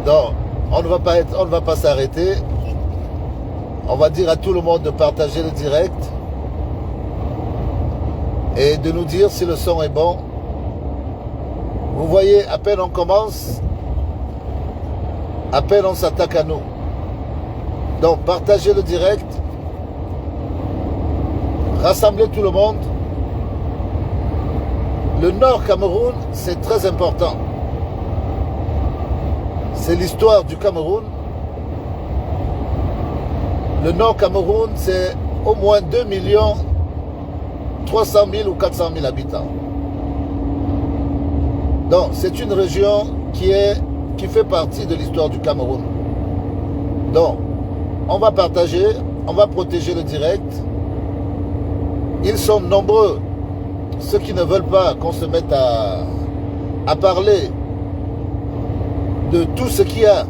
Non, on ne va pas s'arrêter. On va dire à tout le monde de partager le direct et de nous dire si le son est bon. Vous voyez, à peine on commence, à peine on s'attaque à nous. Donc partagez le direct, rassemblez tout le monde. Le Nord Cameroun, c'est très important. C'est l'histoire du Cameroun. Le Nord Cameroun, c'est au moins 2 300 000 ou 400 000 habitants. Donc, c'est une région qui fait partie de l'histoire du Cameroun. Donc, on va partager, on va protéger le direct. Ils sont nombreux, ceux qui ne veulent pas qu'on se mette à parler de tout ce qui a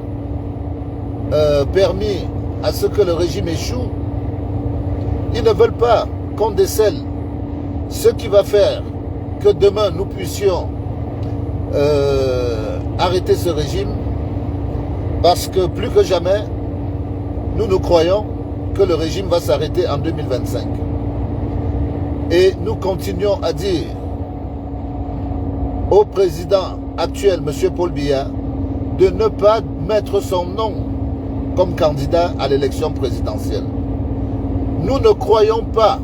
permis à ce que le régime échoue. Ils ne veulent pas qu'on décèle ce qui va faire que demain nous puissions arrêter ce régime, parce que plus que jamais, nous croyons que le régime va s'arrêter en 2025. Et nous continuons à dire au président actuel, M. Paul Biya, de ne pas mettre son nom comme candidat à l'élection présidentielle. Nous ne croyons pas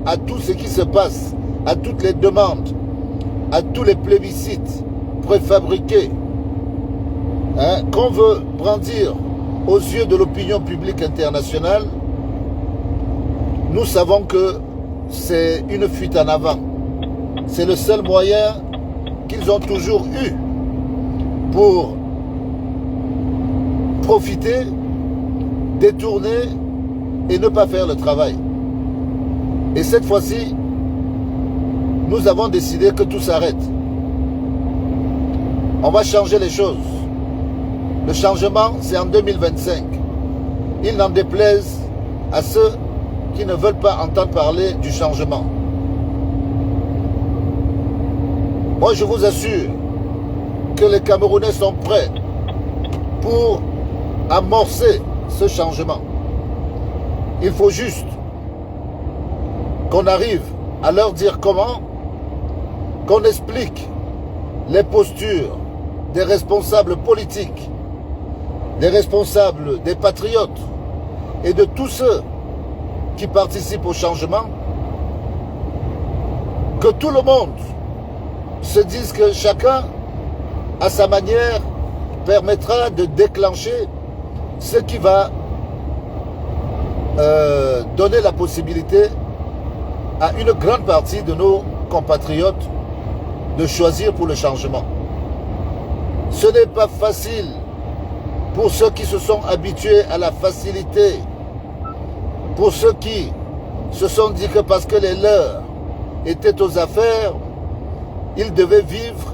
à tout ce qui se passe, à toutes les demandes, à tous les plébiscites préfabriqués, qu'on veut brandir aux yeux de l'opinion publique internationale. Nous savons que c'est une fuite en avant. C'est le seul moyen qu'ils ont toujours eu pour profiter, détourner et ne pas faire le travail. Et cette fois-ci, nous avons décidé que tout s'arrête. On va changer les choses. Le changement, c'est en 2025. Il n'en déplaise à ceux qui ne veulent pas entendre parler du changement. Moi, je vous assure que les Camerounais sont prêts pour amorcer ce changement. Il faut juste qu'on arrive à leur dire comment, qu'on explique les postures des responsables politiques, des responsables, des patriotes et de tous ceux qui participent au changement, que tout le monde se dise que chacun, à sa manière, permettra de déclencher ce qui va donner la possibilité à une grande partie de nos compatriotes de choisir pour le changement. Ce n'est pas facile pour ceux qui se sont habitués à la facilité, pour ceux qui se sont dit que parce que les leurs étaient aux affaires, ils devaient vivre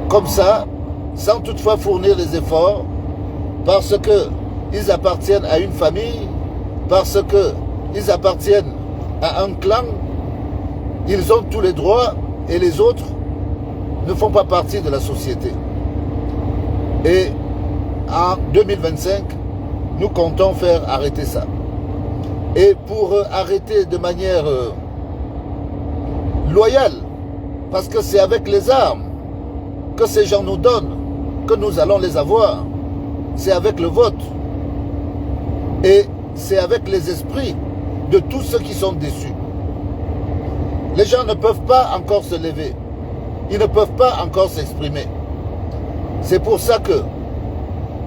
comme ça, sans toutefois fournir les efforts, parce qu'ils appartiennent à une famille, parce qu'ils appartiennent à un clan, ils ont tous les droits et les autres ne font pas partie de la société. Et en 2025, nous comptons faire arrêter ça. Et pour arrêter de manière loyale, parce que c'est avec les armes que ces gens nous donnent que nous allons les avoir. C'est avec le vote. Et c'est avec les esprits de tous ceux qui sont déçus. Les gens ne peuvent pas encore se lever. Ils ne peuvent pas encore s'exprimer. C'est pour ça que,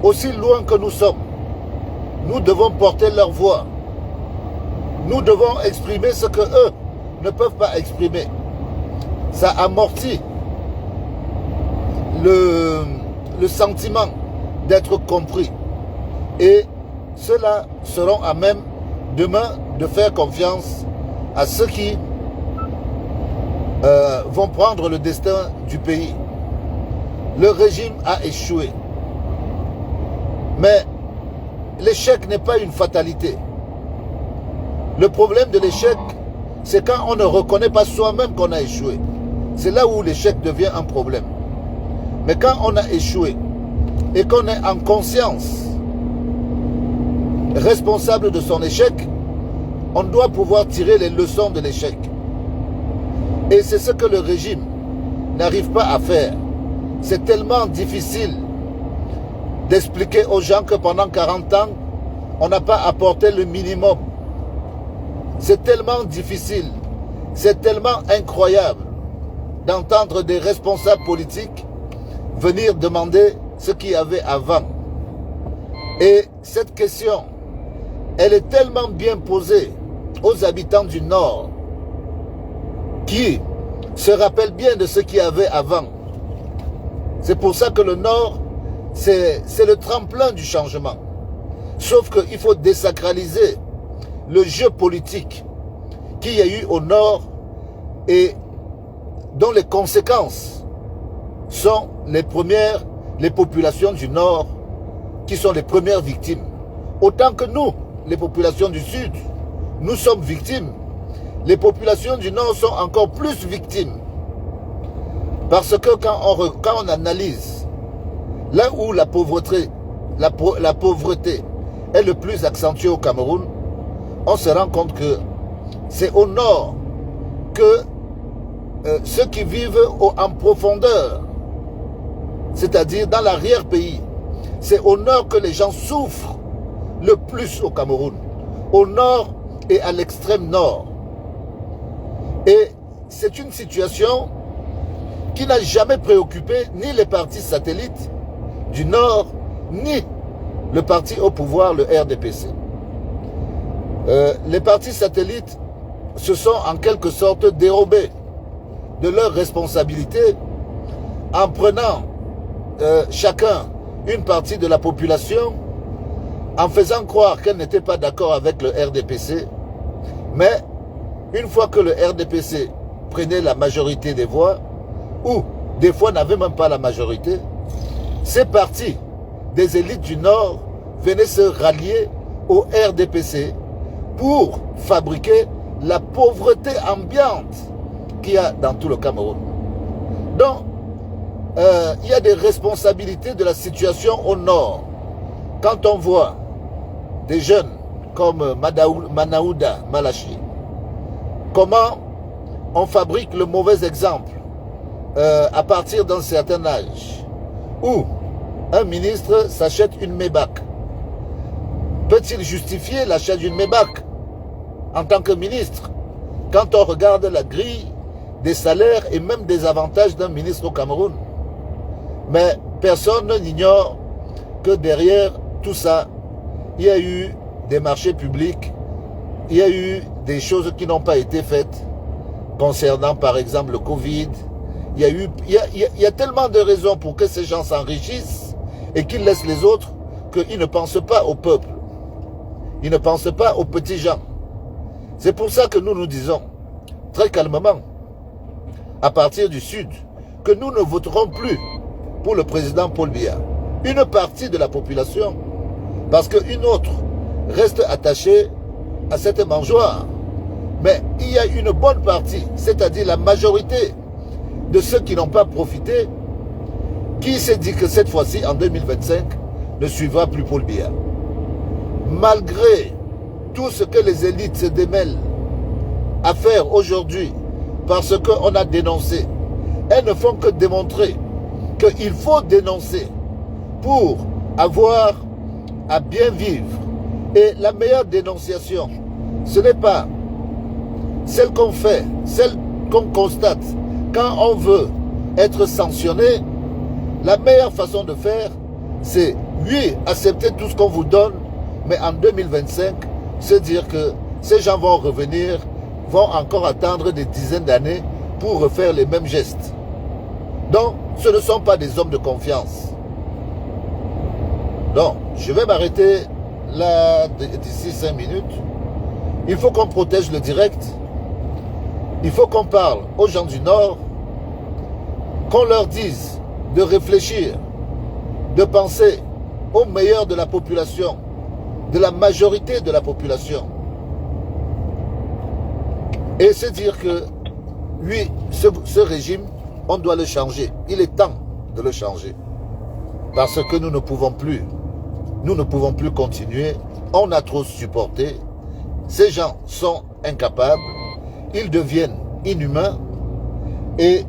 aussi loin que nous sommes, nous devons porter leur voix. Nous devons exprimer ce que eux ne peuvent pas exprimer. Ça amortit le sentiment d'être compris. Et ceux-là seront à même demain de faire confiance à ceux qui vont prendre le destin du pays. Le régime a échoué. Mais l'échec n'est pas une fatalité. Le problème de l'échec, c'est quand on ne reconnaît pas soi-même qu'on a échoué. C'est là où l'échec devient un problème. Mais quand on a échoué, et qu'on est en conscience responsable de son échec, on doit pouvoir tirer les leçons de l'échec. Et c'est ce que le régime n'arrive pas à faire. C'est tellement difficile d'expliquer aux gens que pendant 40 ans, on n'a pas apporté le minimum. C'est tellement difficile, c'est tellement incroyable d'entendre des responsables politiques venir demander ce qu'il y avait avant. Et cette question, elle est tellement bien posée aux habitants du Nord qui se rappellent bien de ce qu'il y avait avant. C'est pour ça que le Nord, c'est le tremplin du changement. Sauf qu'il faut désacraliser le jeu politique qu'il y a eu au Nord et dont les conséquences sont les populations du Nord qui sont les premières victimes. Autant que nous, les populations du Sud, nous sommes victimes. Les populations du Nord sont encore plus victimes. Parce que quand on analyse là où la pauvreté est le plus accentuée au Cameroun, on se rend compte que c'est au Nord que ceux qui vivent en profondeur, c'est-à-dire dans l'arrière-pays, c'est au Nord que les gens souffrent le plus au Cameroun, au Nord et à l'extrême Nord. Et c'est une situation qui n'a jamais préoccupé ni les partis satellites du Nord, ni le parti au pouvoir, le RDPC. Les partis satellites se sont en quelque sorte dérobés de leurs responsabilités en prenant chacun une partie de la population, en faisant croire qu'elle n'était pas d'accord avec le RDPC. Mais une fois que le RDPC prenait la majorité des voix, ou des fois n'avait même pas la majorité, ces partis des élites du Nord venaient se rallier au RDPC pour fabriquer la pauvreté ambiante qu'il y a dans tout le Cameroun. Donc, il y a des responsabilités de la situation au Nord. Quand on voit des jeunes comme Manaouda Malachi, comment on fabrique le mauvais exemple à partir d'un certain âge, où un ministre s'achète une Maybach. Peut-il justifier l'achat d'une Maybach en tant que ministre? Quand on regarde la grille des salaires et même des avantages d'un ministre au Cameroun. Mais personne n'ignore que derrière tout ça, il y a eu des marchés publics, il y a eu des choses qui n'ont pas été faites concernant par exemple le Covid. Il y a tellement de raisons pour que ces gens s'enrichissent et qu'ils laissent les autres qu'ils ne pensent pas au peuple. Ils ne pensent pas aux petits gens. C'est pour ça que nous nous disons, très calmement, à partir du Sud, que nous ne voterons plus pour le président Paul Biya. Une partie de la population, parce qu'une autre reste attachée à cette mangeoire. Mais il y a une bonne partie, c'est-à-dire la majorité de ceux qui n'ont pas profité, qui s'est dit que cette fois-ci, en 2025, ne suivra plus Paul Biya. Malgré tout ce que les élites se démêlent à faire aujourd'hui, parce qu'on a dénoncé, elles ne font que démontrer qu'il faut dénoncer pour avoir à bien vivre. Et la meilleure dénonciation, ce n'est pas celle qu'on fait, celle qu'on constate. Quand on veut être sanctionné, la meilleure façon de faire, c'est, oui, accepter tout ce qu'on vous donne, mais en 2025, se dire que ces gens vont revenir, vont encore attendre des dizaines d'années pour refaire les mêmes gestes. Donc, ce ne sont pas des hommes de confiance. Donc, je vais m'arrêter là d'ici 5 minutes. Il faut qu'on protège le direct. Il faut qu'on parle aux gens du Nord, qu'on leur dise de réfléchir, de penser au meilleur de la population, de la majorité de la population. Et se dire que, oui, ce régime, on doit le changer. Il est temps de le changer. Parce que nous ne pouvons plus continuer. On a trop supporté. Ces gens sont incapables. Ils deviennent inhumains. Et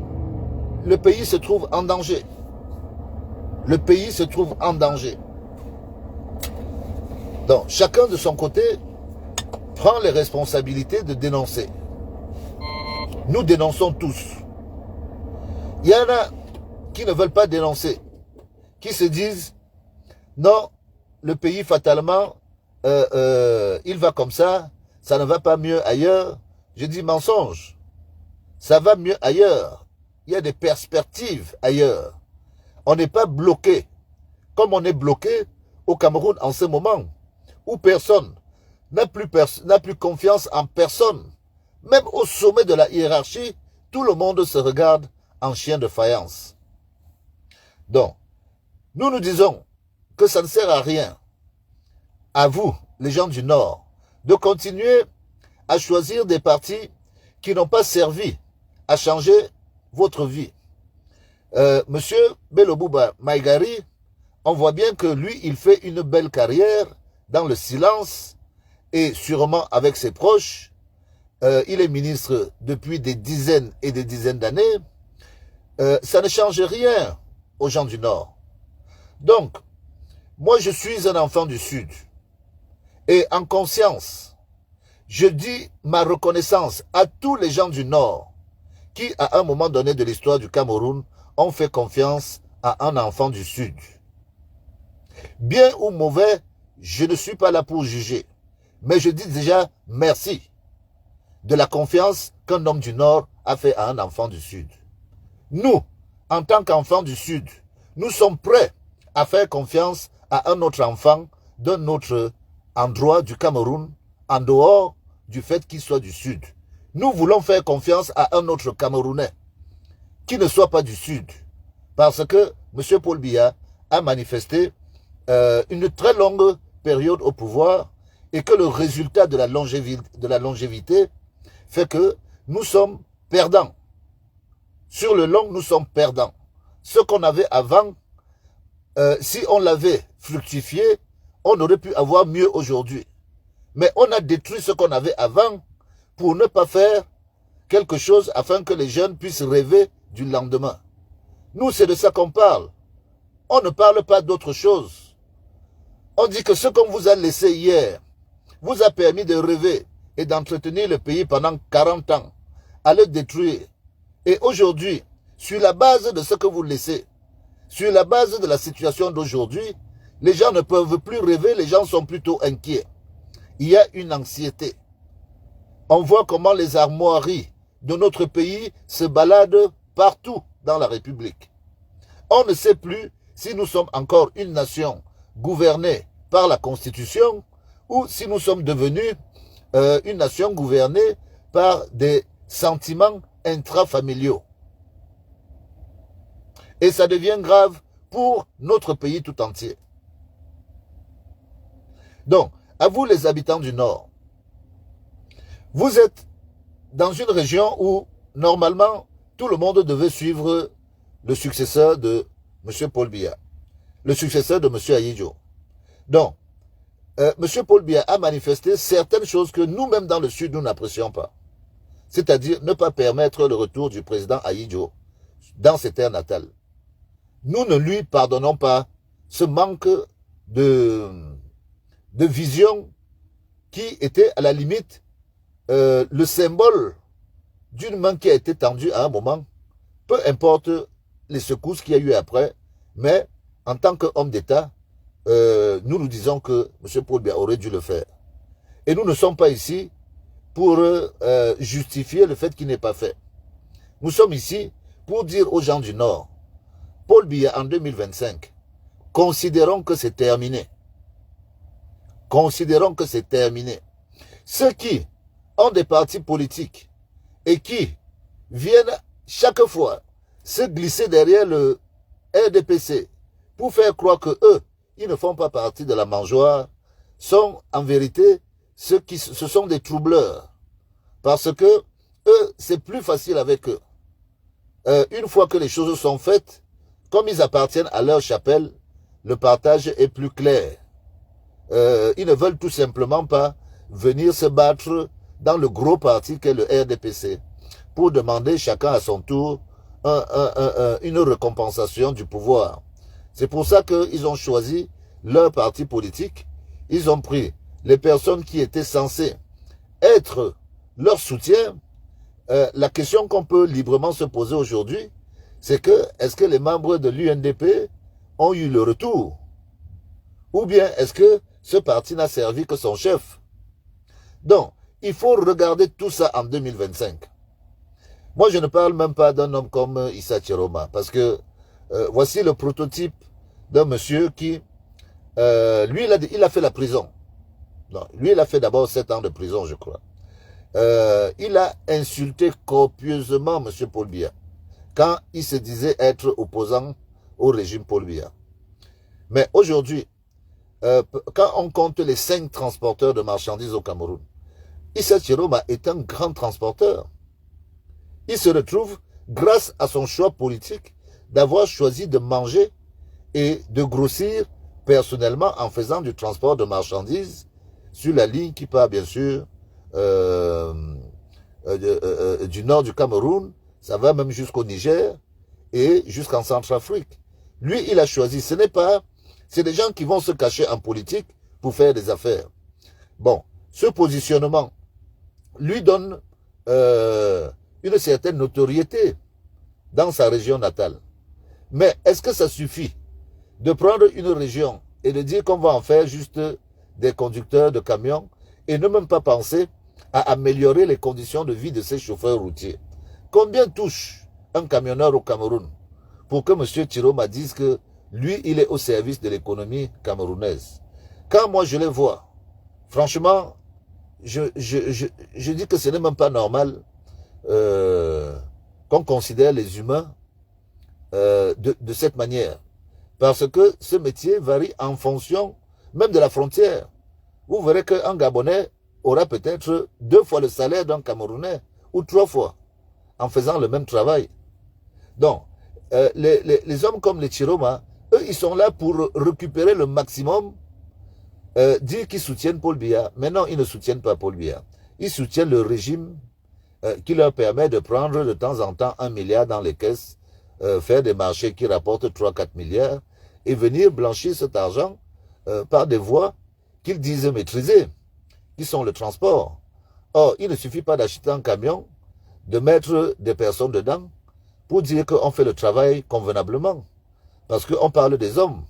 le pays se trouve en danger. Le pays se trouve en danger. Donc, chacun de son côté prend les responsabilités de dénoncer. Nous dénonçons tous. Il y en a qui ne veulent pas dénoncer, qui se disent, non, le pays fatalement, il va comme ça ne va pas mieux ailleurs. Je dis mensonge. Ça va mieux ailleurs. Il y a des perspectives ailleurs. On n'est pas bloqué, comme on est bloqué au Cameroun en ce moment, où personne n'a plus confiance en personne. Même au sommet de la hiérarchie, tout le monde se regarde en chien de faïence. Donc, nous disons que ça ne sert à rien, à vous, les gens du Nord, de continuer à choisir des partis qui n'ont pas servi à changer votre vie. Monsieur Belobouba Maïgari, on voit bien que lui, il fait une belle carrière dans le silence et sûrement avec ses proches. Il est ministre depuis des dizaines et des dizaines d'années. Ça ne change rien aux gens du Nord. Donc, moi je suis un enfant du Sud. Et en conscience, je dis ma reconnaissance à tous les gens du Nord qui, à un moment donné de l'histoire du Cameroun, ont fait confiance à un enfant du Sud. Bien ou mauvais, je ne suis pas là pour juger. Mais je dis déjà merci de la confiance qu'un homme du Nord a fait à un enfant du Sud. Nous, en tant qu'enfants du Sud, nous sommes prêts à faire confiance à un autre enfant d'un autre endroit du Cameroun, en dehors du fait qu'il soit du Sud. Nous voulons faire confiance à un autre Camerounais qui ne soit pas du Sud. Parce que M. Paul Biya a manifesté une très longue période au pouvoir et que le résultat de la longévité fait que nous sommes perdants. Sur le long, nous sommes perdants. Ce qu'on avait avant, si on l'avait fructifié, on aurait pu avoir mieux aujourd'hui. Mais on a détruit ce qu'on avait avant pour ne pas faire quelque chose afin que les jeunes puissent rêver du lendemain. Nous, c'est de ça qu'on parle. On ne parle pas d'autre chose. On dit que ce qu'on vous a laissé hier vous a permis de rêver et d'entretenir le pays pendant 40 ans, à le détruire. Et aujourd'hui, sur la base de ce que vous laissez, sur la base de la situation d'aujourd'hui, les gens ne peuvent plus rêver, les gens sont plutôt inquiets. Il y a une anxiété. On voit comment les armoiries de notre pays se baladent partout dans la République. On ne sait plus si nous sommes encore une nation gouvernée par la Constitution ou si nous sommes devenus une nation gouvernée par des sentiments intrafamiliaux. Et ça devient grave pour notre pays tout entier. Donc, à vous les habitants du Nord, vous êtes dans une région où, normalement, tout le monde devait suivre le successeur de M. Paul Biya, le successeur de M. Ahidjo. Donc, M. Paul Biya a manifesté certaines choses que nous-mêmes dans le Sud, nous n'apprécions pas. C'est-à-dire ne pas permettre le retour du président Ahidjo dans ses terres natales. Nous ne lui pardonnons pas ce manque de vision qui était à la limite le symbole d'une main qui a été tendue à un moment, peu importe les secousses qu'il y a eu après, mais en tant qu'homme d'État, nous disons que M. Paul Biya aurait dû le faire. Et nous ne sommes pas ici pour justifier le fait qu'il n'est pas fait. Nous sommes ici pour dire aux gens du Nord, Paul Biya en 2025, considérons que c'est terminé. Considérons que c'est terminé. Ceux qui ont des partis politiques et qui viennent chaque fois se glisser derrière le RDPC pour faire croire que eux, ils ne font pas partie de la mangeoire, sont en vérité ce sont des troubleurs. Parce que eux, c'est plus facile avec eux. Une fois que les choses sont faites, comme ils appartiennent à leur chapelle, le partage est plus clair. Ils ne veulent tout simplement pas venir se battre dans le gros parti qu'est le RDPC pour demander chacun à son tour une récompensation du pouvoir. C'est pour ça qu'ils ont choisi leur parti politique. Ils ont pris les personnes qui étaient censées être leur soutien. La question qu'on peut librement se poser aujourd'hui, c'est que est-ce que les membres de l'UNDP ont eu le retour? Ou bien est-ce que ce parti n'a servi que son chef? Donc, il faut regarder tout ça en 2025. Moi, je ne parle même pas d'un homme comme Issa Chiroma, parce que voici le prototype d'un monsieur qui, lui, il a fait la prison. Non, lui, il a fait d'abord 7 ans de prison, je crois. Il a insulté copieusement M. Paul Biya quand il se disait être opposant au régime Paul Biya. Mais aujourd'hui, quand on compte les 5 transporteurs de marchandises au Cameroun, Issa Chiroma est un grand transporteur. Il se retrouve, grâce à son choix politique, d'avoir choisi de manger et de grossir personnellement en faisant du transport de marchandises sur la ligne qui part bien sûr du nord du Cameroun, ça va même jusqu'au Niger et jusqu'en Centrafrique. Lui, il a choisi, c'est des gens qui vont se cacher en politique pour faire des affaires. Bon, ce positionnement lui donne une certaine notoriété dans sa région natale. Mais est-ce que ça suffit de prendre une région et de dire qu'on va en faire juste des conducteurs de camions et ne même pas penser à améliorer les conditions de vie de ces chauffeurs routiers? Combien touche un camionneur au Cameroun pour que M. Chiroma dise que lui, il est au service de l'économie camerounaise? Quand moi je les vois, franchement, je dis que ce n'est même pas normal qu'on considère les humains de cette manière. Parce que ce métier varie en fonction même de la frontière. Vous verrez qu'un Gabonais aura peut-être 2 fois le salaire d'un Camerounais ou 3 fois en faisant le même travail. Donc, les hommes comme les Chiroma, eux, ils sont là pour récupérer le maximum, dire qu'ils soutiennent Paul Biya. Mais non, ils ne soutiennent pas Paul Biya. Ils soutiennent le régime qui leur permet de prendre de temps en temps 1 milliard dans les caisses, faire des marchés qui rapportent 3-4 milliards et venir blanchir cet argent par des voies qu'ils disent maîtriser, qui sont le transport. Or, il ne suffit pas d'acheter un camion, de mettre des personnes dedans pour dire qu'on fait le travail convenablement. Parce qu'on parle des hommes.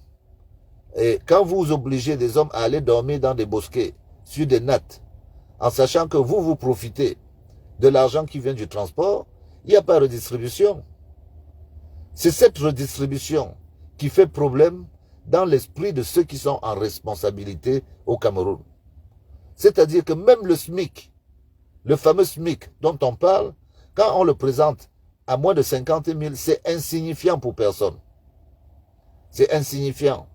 Et quand vous obligez des hommes à aller dormir dans des bosquets, sur des nattes, en sachant que vous profitez de l'argent qui vient du transport, il n'y a pas de redistribution. C'est cette redistribution qui fait problème dans l'esprit de ceux qui sont en responsabilité au Cameroun. C'est-à-dire que même le SMIC, le fameux SMIC dont on parle, quand on le présente à moins de 50 000, c'est insignifiant pour personne. C'est insignifiant.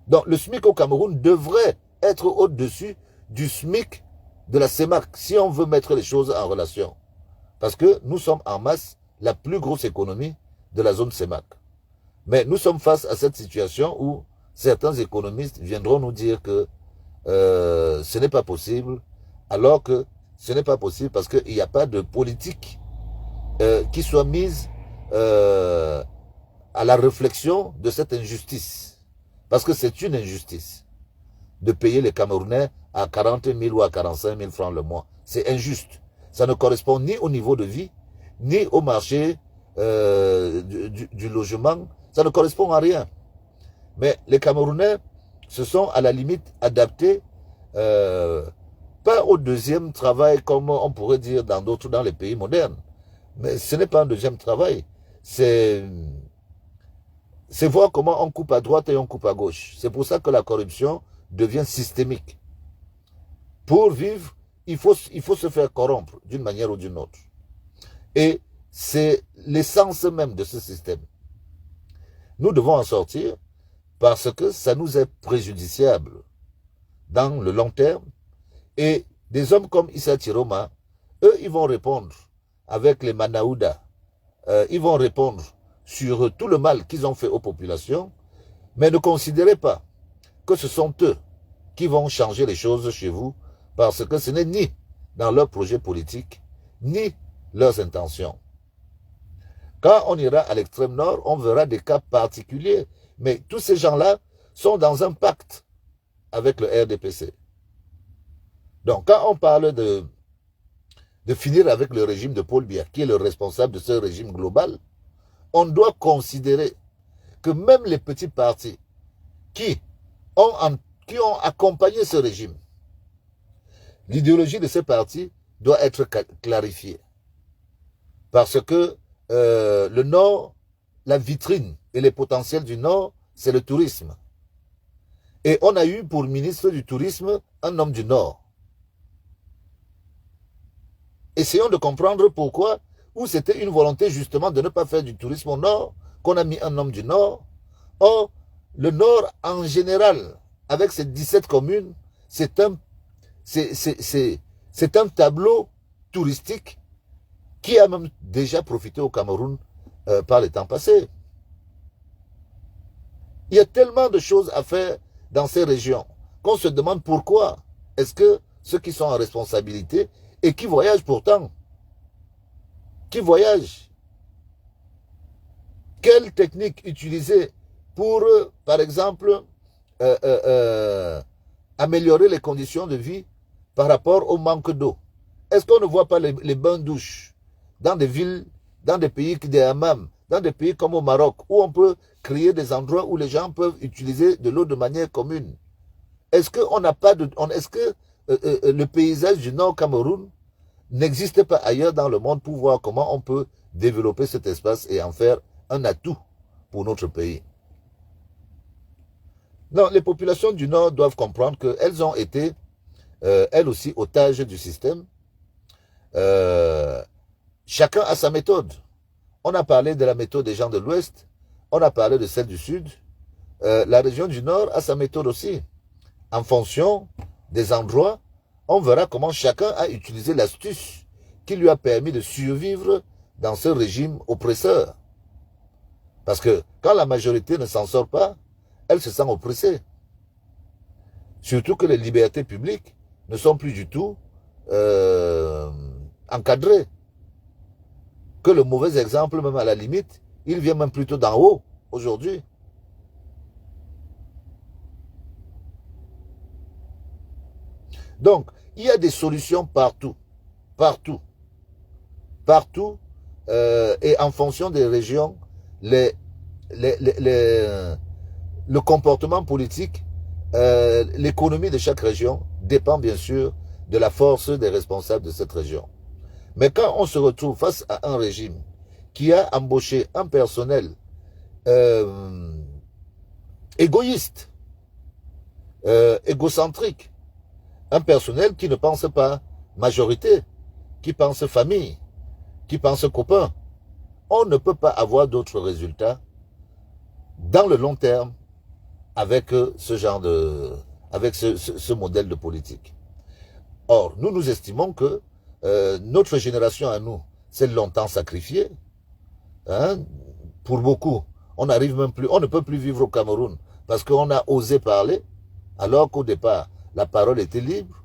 Donc le SMIC au Cameroun devrait être au-dessus du SMIC de la CEMAC, si on veut mettre les choses en relation. Parce que nous sommes en masse la plus grosse économie de la zone CEMAC. Mais nous sommes face à cette situation où certains économistes viendront nous dire que ce n'est pas possible, alors que ce n'est pas possible parce qu'il n'y a pas de politique qui soit mise à la réflexion de cette injustice. Parce que c'est une injustice de payer les Camerounais à 40 000 ou à 45 000 francs le mois. C'est injuste. Ça ne correspond ni au niveau de vie, ni au marché du logement. Ça ne correspond à rien. Mais les Camerounais se sont à la limite adaptés, pas au deuxième travail comme on pourrait dire dans les pays modernes. Mais ce n'est pas un deuxième travail. C'est voir comment on coupe à droite et on coupe à gauche. C'est pour ça que la corruption devient systémique. Pour vivre, il faut se faire corrompre d'une manière ou d'une autre. Et c'est l'essence même de ce système. Nous devons en sortir parce que ça nous est préjudiciable dans le long terme. Et des hommes comme Issa Chiroma, eux, ils vont répondre avec les Manaouda. Ils vont répondre sur tout le mal qu'ils ont fait aux populations. Mais ne considérez pas que ce sont eux qui vont changer les choses chez vous, parce que ce n'est ni dans leur projet politique, ni leurs intentions. Quand on ira à l'extrême nord, on verra des cas particuliers. Mais tous ces gens-là sont dans un pacte avec le RDPC. Donc quand on parle de finir avec le régime de Paul Biya, qui est le responsable de ce régime global, on doit considérer que même les petits partis qui ont accompagné ce régime, l'idéologie de ces partis doit être clarifiée. Parce que le Nord, la vitrine et les potentiels du Nord, c'est le tourisme. Et on a eu pour ministre du tourisme un homme du Nord. Essayons de comprendre pourquoi, ou c'était une volonté justement de ne pas faire du tourisme au Nord, qu'on a mis un homme du Nord. Or, le Nord en général, avec ses 17 communes, c'est un tableau touristique qui a même déjà profité au Cameroun par les temps passés. Il y a tellement de choses à faire dans ces régions qu'on se demande pourquoi est-ce que ceux qui sont en responsabilité et qui voyagent pourtant, qui voyagent, quelle technique utiliser pour, par exemple, améliorer les conditions de vie par rapport au manque d'eau? Est-ce qu'on ne voit pas les bains-douches dans des villes, dans des pays, des hammams, dans des pays comme au Maroc, où on peut créer des endroits où les gens peuvent utiliser de l'eau de manière commune? Est-ce qu'on n'a pas de... Est-ce que le paysage du Nord Cameroun n'existe pas ailleurs dans le monde pour voir comment on peut développer cet espace et en faire un atout pour notre pays? Non, les populations du Nord doivent comprendre qu'elles ont été, elles aussi, otages du système. Chacun a sa méthode. On a parlé de la méthode des gens de l'Ouest, on a parlé de celle du Sud. La région du Nord a sa méthode aussi. En fonction des endroits, on verra comment chacun a utilisé l'astuce qui lui a permis de survivre dans ce régime oppresseur. Parce que quand la majorité ne s'en sort pas, elle se sent oppressée. Surtout que les libertés publiques ne sont plus du tout encadrées. Que le mauvais exemple, même à la limite, il vient même plutôt d'en haut aujourd'hui. Donc, il y a des solutions partout, partout, partout, et en fonction des régions, le comportement politique, l'économie de chaque région dépend bien sûr de la force des responsables de cette région. Mais quand on se retrouve face à un régime qui a embauché un personnel égoïste, égocentrique, un personnel qui ne pense pas majorité, qui pense famille, qui pense copain, on ne peut pas avoir d'autres résultats dans le long terme avec ce genre avec ce modèle de politique. Or, nous estimons que notre génération à nous s'est longtemps sacrifiée. Hein? Pour beaucoup, on n'arrive même plus, on ne peut plus vivre au Cameroun parce qu'on a osé parler, alors qu'au départ, la parole était libre.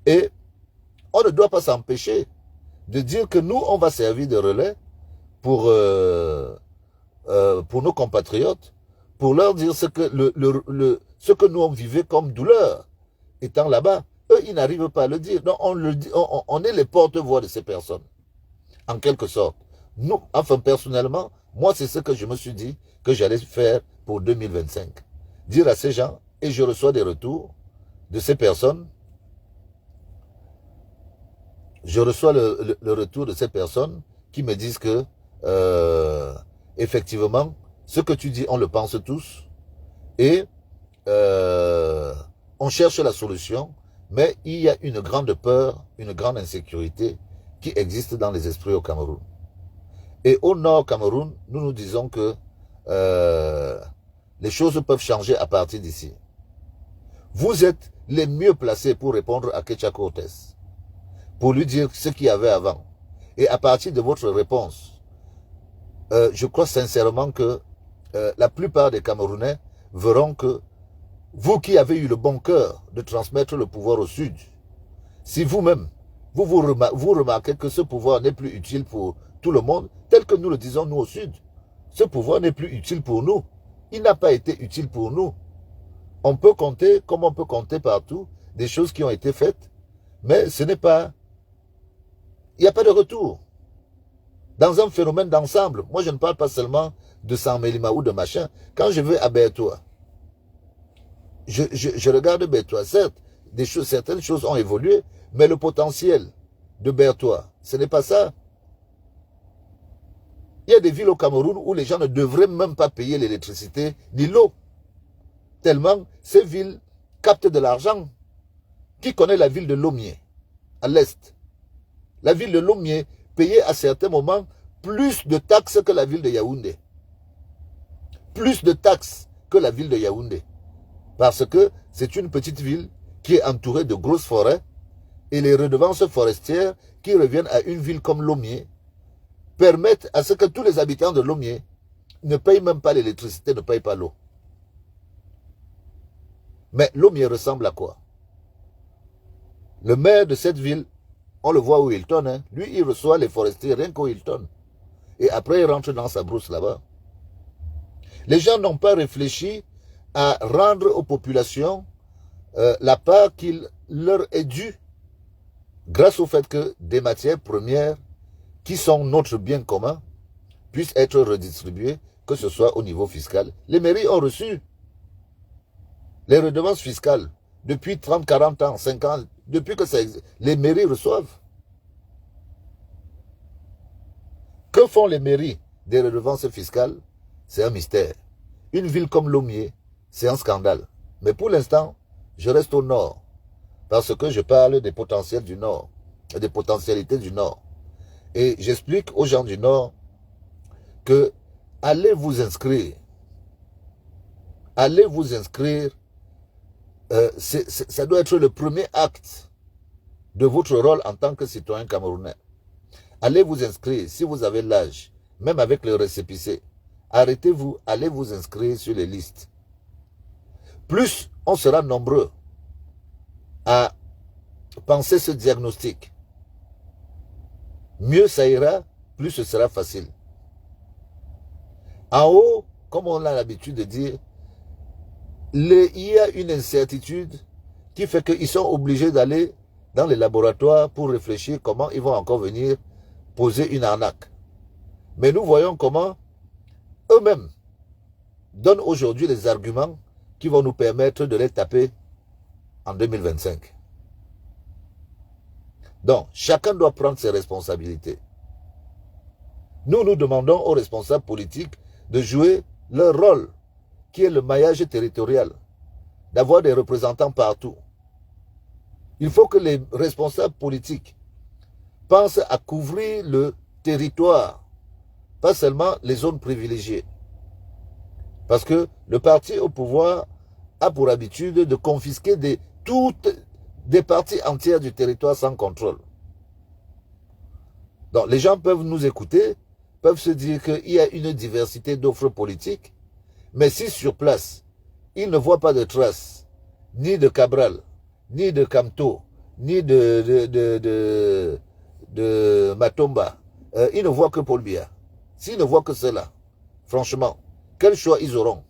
Et on ne doit pas s'empêcher de dire que nous, on va servir de relais pour nos compatriotes, pour leur dire ce que nous on vivait comme douleur étant là-bas. Eux, ils n'arrivent pas à le dire. Donc, on est les porte-voix de ces personnes, en quelque sorte. Nous, enfin, personnellement, moi, c'est ce que je me suis dit que j'allais faire pour 2025. Dire à ces gens, et je reçois des retours de ces personnes, je reçois le retour de ces personnes qui me disent que, effectivement, ce que tu dis, on le pense tous, et on cherche la solution, mais il y a une grande peur, une grande insécurité qui existe dans les esprits au Cameroun. Et au nord Cameroun, nous disons que les choses peuvent changer à partir d'ici. Vous êtes les mieux placés pour répondre à Kecha Cortez, pour lui dire ce qu'il y avait avant. Et à partir de votre réponse, je crois sincèrement que la plupart des Camerounais verront que vous qui avez eu le bon cœur de transmettre le pouvoir au Sud, si vous-même, vous remarquez que ce pouvoir n'est plus utile pour tout le monde, tel que nous le disons nous au Sud, ce pouvoir n'est plus utile pour nous. Il n'a pas été utile pour nous. On peut compter, comme on peut compter partout, des choses qui ont été faites, mais ce n'est pas... Il n'y a pas de retour. Dans un phénomène d'ensemble, moi je ne parle pas seulement de Saint-Mélima ou de machin. Quand je vais à Bertois, je regarde Bertois. Certes, certaines choses ont évolué, mais le potentiel de Bertois, ce n'est pas ça. Il y a des villes au Cameroun où les gens ne devraient même pas payer l'électricité ni l'eau. Tellement ces villes captent de l'argent. Qui connaît la ville de Lomé, à l'est? La ville de Lomé payait à certains moments plus de taxes que la ville de Yaoundé. Plus de taxes que la ville de Yaoundé. Parce que c'est une petite ville qui est entourée de grosses forêts et les redevances forestières qui reviennent à une ville comme Lomé permettent à ce que tous les habitants de Lomé ne payent même pas l'électricité, ne payent pas l'eau. Mais Lomé ressemble à quoi? Le maire de cette ville, on le voit au Hilton, hein, lui il reçoit les forestiers rien qu'au Hilton. Et après il rentre dans sa brousse là-bas. Les gens n'ont pas réfléchi à rendre aux populations la part qu'il leur est due grâce au fait que des matières premières qui sont notre bien commun puissent être redistribuées, que ce soit au niveau fiscal. Les mairies ont reçu les redevances fiscales depuis 30, 40 ans, 50 ans, depuis que ça existe. Les mairies reçoivent. Que font les mairies des redevances fiscales? C'est un mystère. Une ville comme Lomé, c'est un scandale. Mais pour l'instant, je reste au nord. Parce que je parle des potentiels du nord, des potentialités du nord. Et j'explique aux gens du nord que allez vous inscrire. Allez vous inscrire. Ça doit être le premier acte de votre rôle en tant que citoyen camerounais. Allez vous inscrire si vous avez l'âge, même avec le récépissé. Arrêtez-vous, allez vous inscrire sur les listes. Plus on sera nombreux à penser ce diagnostic, mieux ça ira, plus ce sera facile. En haut, comme on a l'habitude de dire, il y a une incertitude qui fait qu'ils sont obligés d'aller dans les laboratoires pour réfléchir comment ils vont encore venir poser une arnaque. Mais nous voyons comment eux-mêmes donnent aujourd'hui les arguments qui vont nous permettre de les taper en 2025. Donc, chacun doit prendre ses responsabilités. Nous demandons aux responsables politiques de jouer leur rôle, qui est le maillage territorial, d'avoir des représentants partout. Il faut que les responsables politiques pensent à couvrir le territoire, pas seulement les zones privilégiées. Parce que le parti au pouvoir a pour habitude de confisquer toutes des parties entières du territoire sans contrôle. Donc les gens peuvent nous écouter, peuvent se dire qu'il y a une diversité d'offres politiques, mais si sur place, ils ne voient pas de traces, ni de Cabral, ni de Camto, ni de Matomba, ils ne voient que Paul Biya. S'ils ne voient que cela, franchement, quel choix ils auront?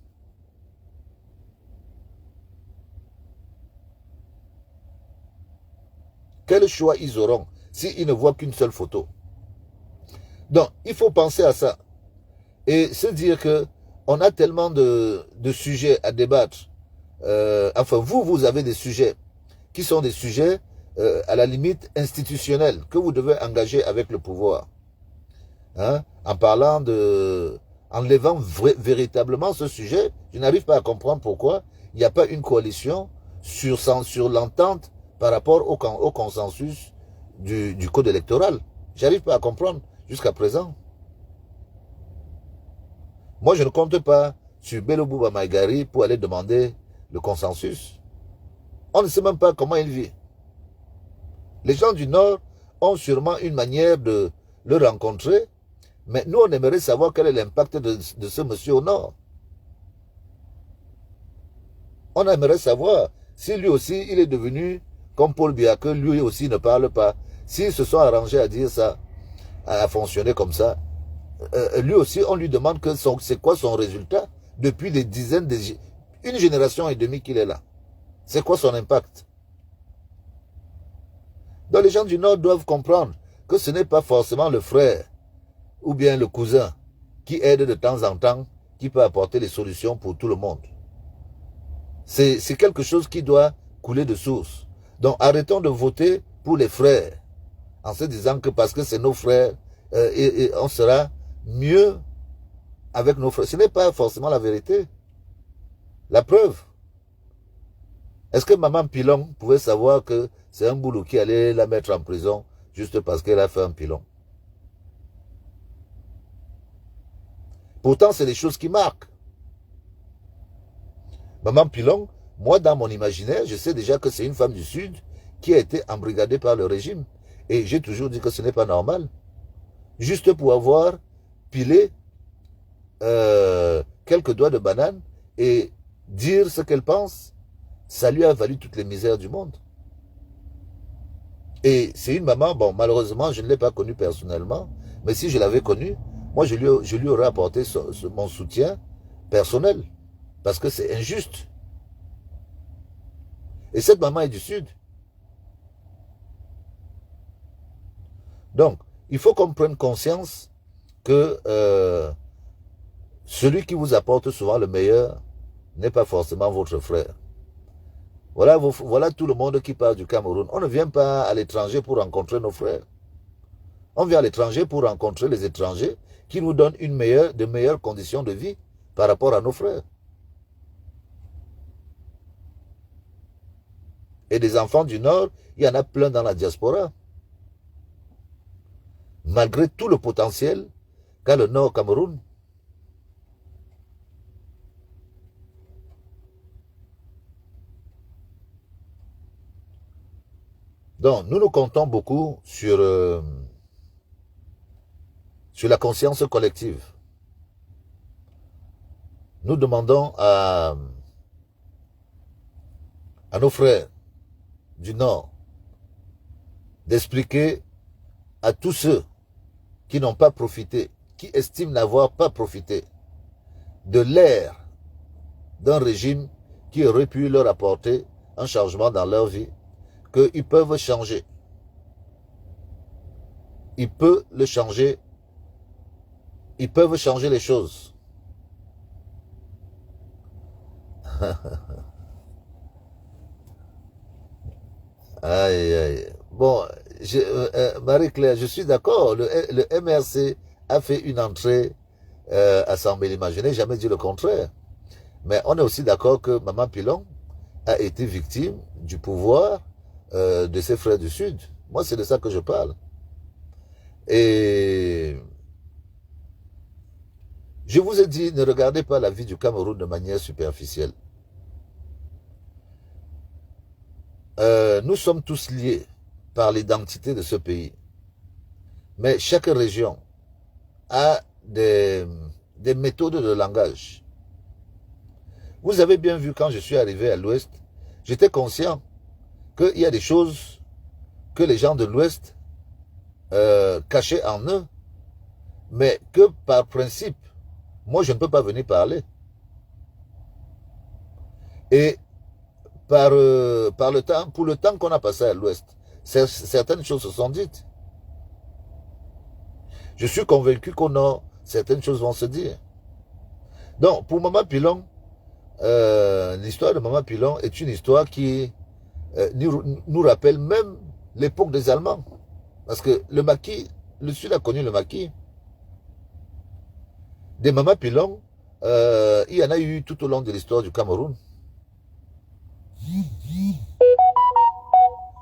Quel choix ils auront s'ils ne voient qu'une seule photo? Donc, il faut penser à ça. Et se dire que on a tellement de sujets à débattre. Enfin, vous avez des sujets qui sont des sujets à la limite institutionnels que vous devez engager avec le pouvoir. Hein? En parlant en levant véritablement ce sujet, je n'arrive pas à comprendre pourquoi il n'y a pas une coalition sur l'entente par rapport au consensus du code électoral. J'arrive pas à comprendre jusqu'à présent. Moi, je ne compte pas sur Bello Bouba Maïgari pour aller demander le consensus. On ne sait même pas comment il vit. Les gens du Nord ont sûrement une manière de le rencontrer, mais nous, on aimerait savoir quel est l'impact de ce monsieur au Nord. On aimerait savoir si lui aussi, il est devenu comme Paul Biya, que lui aussi ne parle pas. S'ils se sont arrangés à dire ça, à fonctionner comme ça, lui aussi, on lui demande que c'est quoi son résultat depuis des dizaines, une génération et demie qu'il est là. C'est quoi son impact? Donc les gens du Nord doivent comprendre que ce n'est pas forcément le frère ou bien le cousin qui aide de temps en temps, qui peut apporter les solutions pour tout le monde. C'est quelque chose qui doit couler de source. Donc arrêtons de voter pour les frères en se disant que parce que c'est nos frères, et on sera mieux avec nos frères. Ce n'est pas forcément la vérité. La preuve. Est-ce que Maman Pilon pouvait savoir que c'est un boulot qui allait la mettre en prison juste parce qu'elle a fait un pilon? Pourtant, c'est des choses qui marquent. Maman Pilon, moi, dans mon imaginaire, je sais déjà que c'est une femme du Sud qui a été embrigadée par le régime. Et j'ai toujours dit que ce n'est pas normal. Juste pour avoir pilé quelques doigts de banane et dire ce qu'elle pense, ça lui a valu toutes les misères du monde. Et c'est une maman, bon, malheureusement, je ne l'ai pas connue personnellement, mais si je l'avais connue, moi, je lui aurais apporté mon soutien personnel, parce que c'est injuste. Et cette maman est du Sud. Donc, il faut qu'on prenne conscience que celui qui vous apporte souvent le meilleur n'est pas forcément votre frère. Voilà tout le monde qui part du Cameroun. On ne vient pas à l'étranger pour rencontrer nos frères. On vient à l'étranger pour rencontrer les étrangers qui nous donnent de meilleures conditions de vie par rapport à nos frères. Et des enfants du Nord, il y en a plein dans la diaspora. Malgré tout le potentiel qu'a le Nord Cameroun. Donc, nous comptons beaucoup sur la conscience collective. Nous demandons à nos frères du Nord d'expliquer à tous ceux qui n'ont pas profité, qui estiment n'avoir pas profité de l'ère d'un régime qui aurait pu leur apporter un changement dans leur vie, qu'ils peuvent changer. Ils peuvent le changer. Ils peuvent changer les choses. Aïe, aïe. Bon, Marie-Claire, je suis d'accord. Le MRC a fait une entrée assemblée. Je n'ai jamais dit le contraire. Mais on est aussi d'accord que Maman Pilon a été victime du pouvoir de ses frères du Sud. Moi, c'est de ça que je parle. Et je vous ai dit, ne regardez pas la vie du Cameroun de manière superficielle. Nous sommes tous liés par l'identité de ce pays. Mais chaque région a des méthodes de langage. Vous avez bien vu quand je suis arrivé à l'Ouest, j'étais conscient qu'il y a des choses que les gens de l'Ouest cachaient en eux, mais que par principe, moi je ne peux pas venir parler. Et pour le temps qu'on a passé à l'Ouest, certaines choses se sont dites. Je suis convaincu certaines choses vont se dire. Donc, pour Maman Pilon, l'histoire de Maman Pilon est une histoire qui nous rappelle même l'époque des Allemands. Parce que le maquis, le Sud a connu le maquis. Des Maman Pilon, il y en a eu tout au long de l'histoire du Cameroun.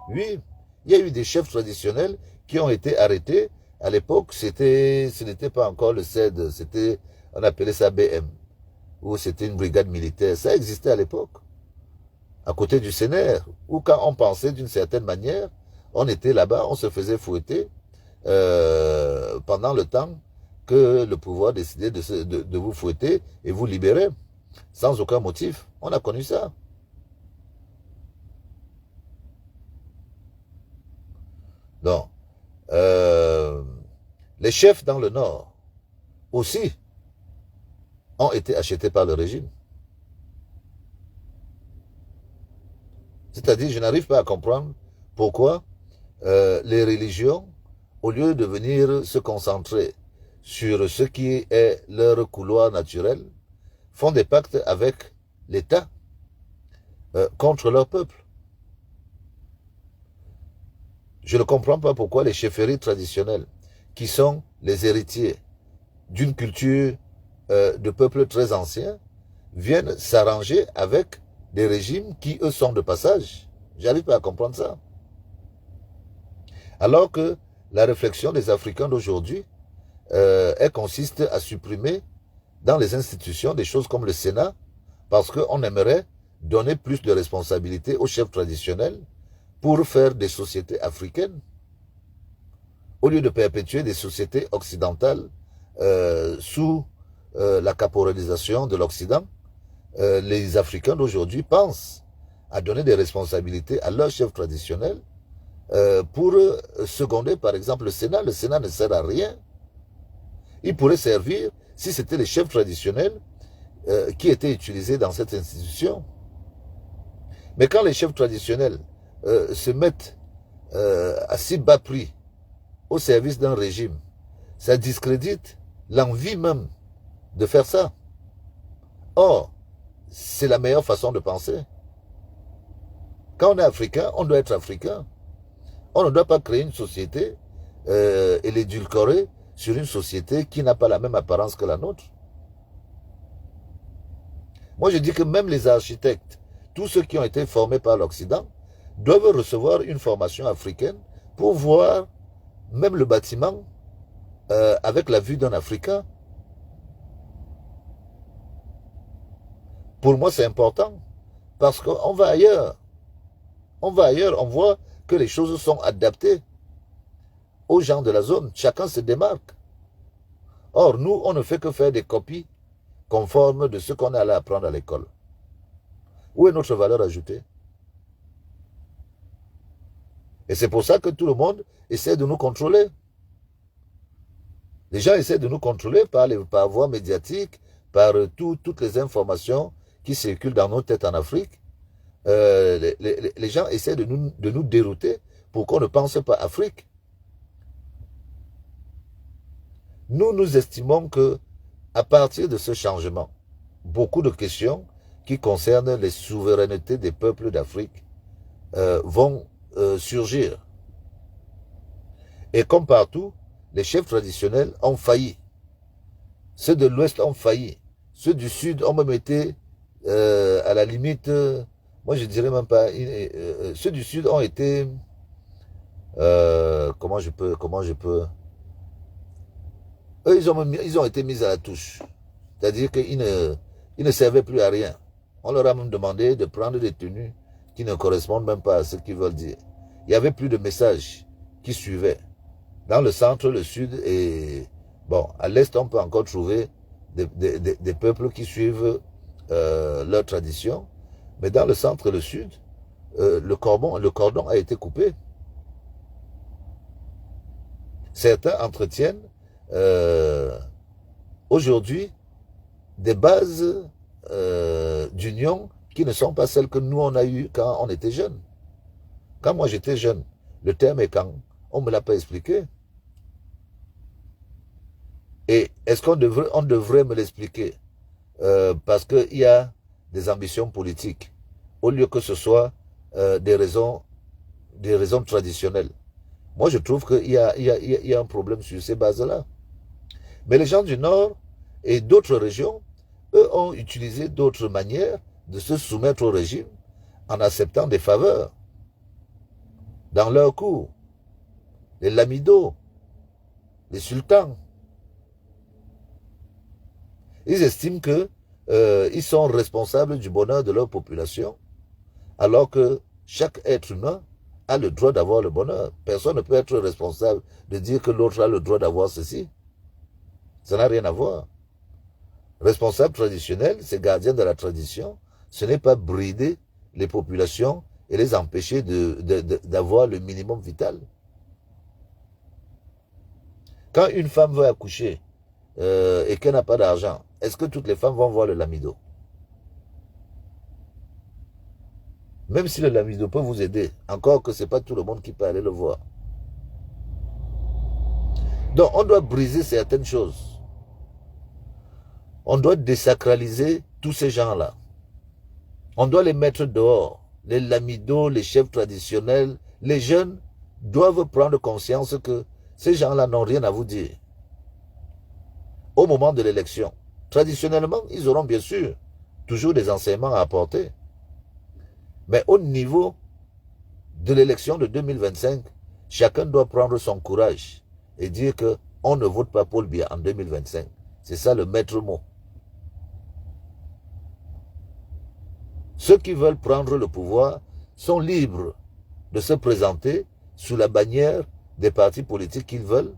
Oui, il y a eu des chefs traditionnels qui ont été arrêtés. À l'époque, ce n'était pas encore le CED, on appelait ça BM, ou c'était une brigade militaire. Ça existait à l'époque, à côté du Sénère, où quand on pensait d'une certaine manière, on était là-bas, on se faisait fouetter pendant le temps que le pouvoir décidait de vous fouetter et vous libérer, sans aucun motif. On a connu ça. Donc, les chefs dans le nord aussi ont été achetés par le régime. C'est-à-dire, je n'arrive pas à comprendre pourquoi les religions, au lieu de venir se concentrer sur ce qui est leur couloir naturel, font des pactes avec l'État contre leur peuple. Je ne comprends pas pourquoi les chefferies traditionnelles, qui sont les héritiers d'une culture de peuples très anciens, viennent s'arranger avec des régimes qui, eux, sont de passage. J'arrive pas à comprendre ça. Alors que la réflexion des Africains d'aujourd'hui, elle consiste à supprimer dans les institutions des choses comme le Sénat, parce qu'on aimerait donner plus de responsabilités aux chefs traditionnels pour faire des sociétés africaines, au lieu de perpétuer des sociétés occidentales sous la caporalisation de l'Occident. Les Africains d'aujourd'hui pensent à donner des responsabilités à leurs chefs traditionnels pour seconder par exemple le Sénat. Le Sénat ne sert à rien. Il pourrait servir si c'était les chefs traditionnels qui étaient utilisés dans cette institution. Mais quand les chefs traditionnels se mettent à si bas prix au service d'un régime, ça discrédite l'envie même de faire ça. Or, c'est la meilleure façon de penser. Quand on est africain, on doit être africain. On ne doit pas créer une société et l'édulcorer sur une société qui n'a pas la même apparence que la nôtre. Moi, je dis que même les architectes, tous ceux qui ont été formés par l'Occident, doivent recevoir une formation africaine pour voir même le bâtiment avec la vue d'un Africain. Pour moi, c'est important parce qu'on va ailleurs. On va ailleurs, on voit que les choses sont adaptées aux gens de la zone. Chacun se démarque. Or, nous, on ne fait que faire des copies conformes de ce qu'on est allé apprendre à l'école. Où est notre valeur ajoutée? Et c'est pour ça que tout le monde essaie de nous contrôler. Les gens essaient de nous contrôler par voie médiatique, par toutes les informations qui circulent dans nos têtes en Afrique. Les gens essaient de nous dérouter pour qu'on ne pense pas Afrique. Nous estimons que à partir de ce changement, beaucoup de questions qui concernent les souverainetés des peuples d'Afrique vont surgir. Et comme partout, les chefs traditionnels ont failli. Ceux de l'Ouest ont failli. Ceux du Sud ont même été à la limite, moi je dirais même pas, ceux du Sud ont été, comment je peux, eux ils ont été mis à la touche. C'est-à-dire qu'ils ne servaient plus à rien. On leur a même demandé de prendre des tenues qui ne correspondent même pas à ce qu'ils veulent dire. Il n'y avait plus de messages qui suivaient. Dans le centre, le sud et bon, à l'est, on peut encore trouver des peuples qui suivent leur tradition. Mais dans le centre et le sud, le cordon a été coupé. Certains entretiennent aujourd'hui des bases d'union qui ne sont pas celles que nous on a eues quand on était jeunes. Quand moi j'étais jeune, le terme est quand on ne me l'a pas expliqué. Et est-ce qu'on devrait me l'expliquer parce qu'il y a des ambitions politiques, au lieu que ce soit des raisons traditionnelles. Moi, je trouve qu'il y a un problème sur ces bases-là. Mais les gens du Nord et d'autres régions, eux, ont utilisé d'autres manières de se soumettre au régime en acceptant des faveurs dans leur cours. Les lamidos, les sultans. Ils estiment qu'ils sont responsables du bonheur de leur population, alors que chaque être humain a le droit d'avoir le bonheur. Personne ne peut être responsable de dire que l'autre a le droit d'avoir ceci. Ça n'a rien à voir. Responsable traditionnel, c'est gardien de la tradition. Ce n'est pas brider les populations et les empêcher d'avoir le minimum vital. Quand une femme veut accoucher et qu'elle n'a pas d'argent, est-ce que toutes les femmes vont voir le lamido? Même si le lamido peut vous aider, encore que ce n'est pas tout le monde qui peut aller le voir. Donc, on doit briser certaines choses. On doit désacraliser tous ces gens-là. On doit les mettre dehors. Les lamidos, les chefs traditionnels, les jeunes doivent prendre conscience que ces gens-là n'ont rien à vous dire. Au moment de l'élection, traditionnellement, ils auront bien sûr toujours des enseignements à apporter. Mais au niveau de l'élection de 2025, chacun doit prendre son courage et dire qu'on ne vote pas Paul Biya en 2025. C'est ça le maître mot. Ceux qui veulent prendre le pouvoir sont libres de se présenter sous la bannière des partis politiques qu'ils veulent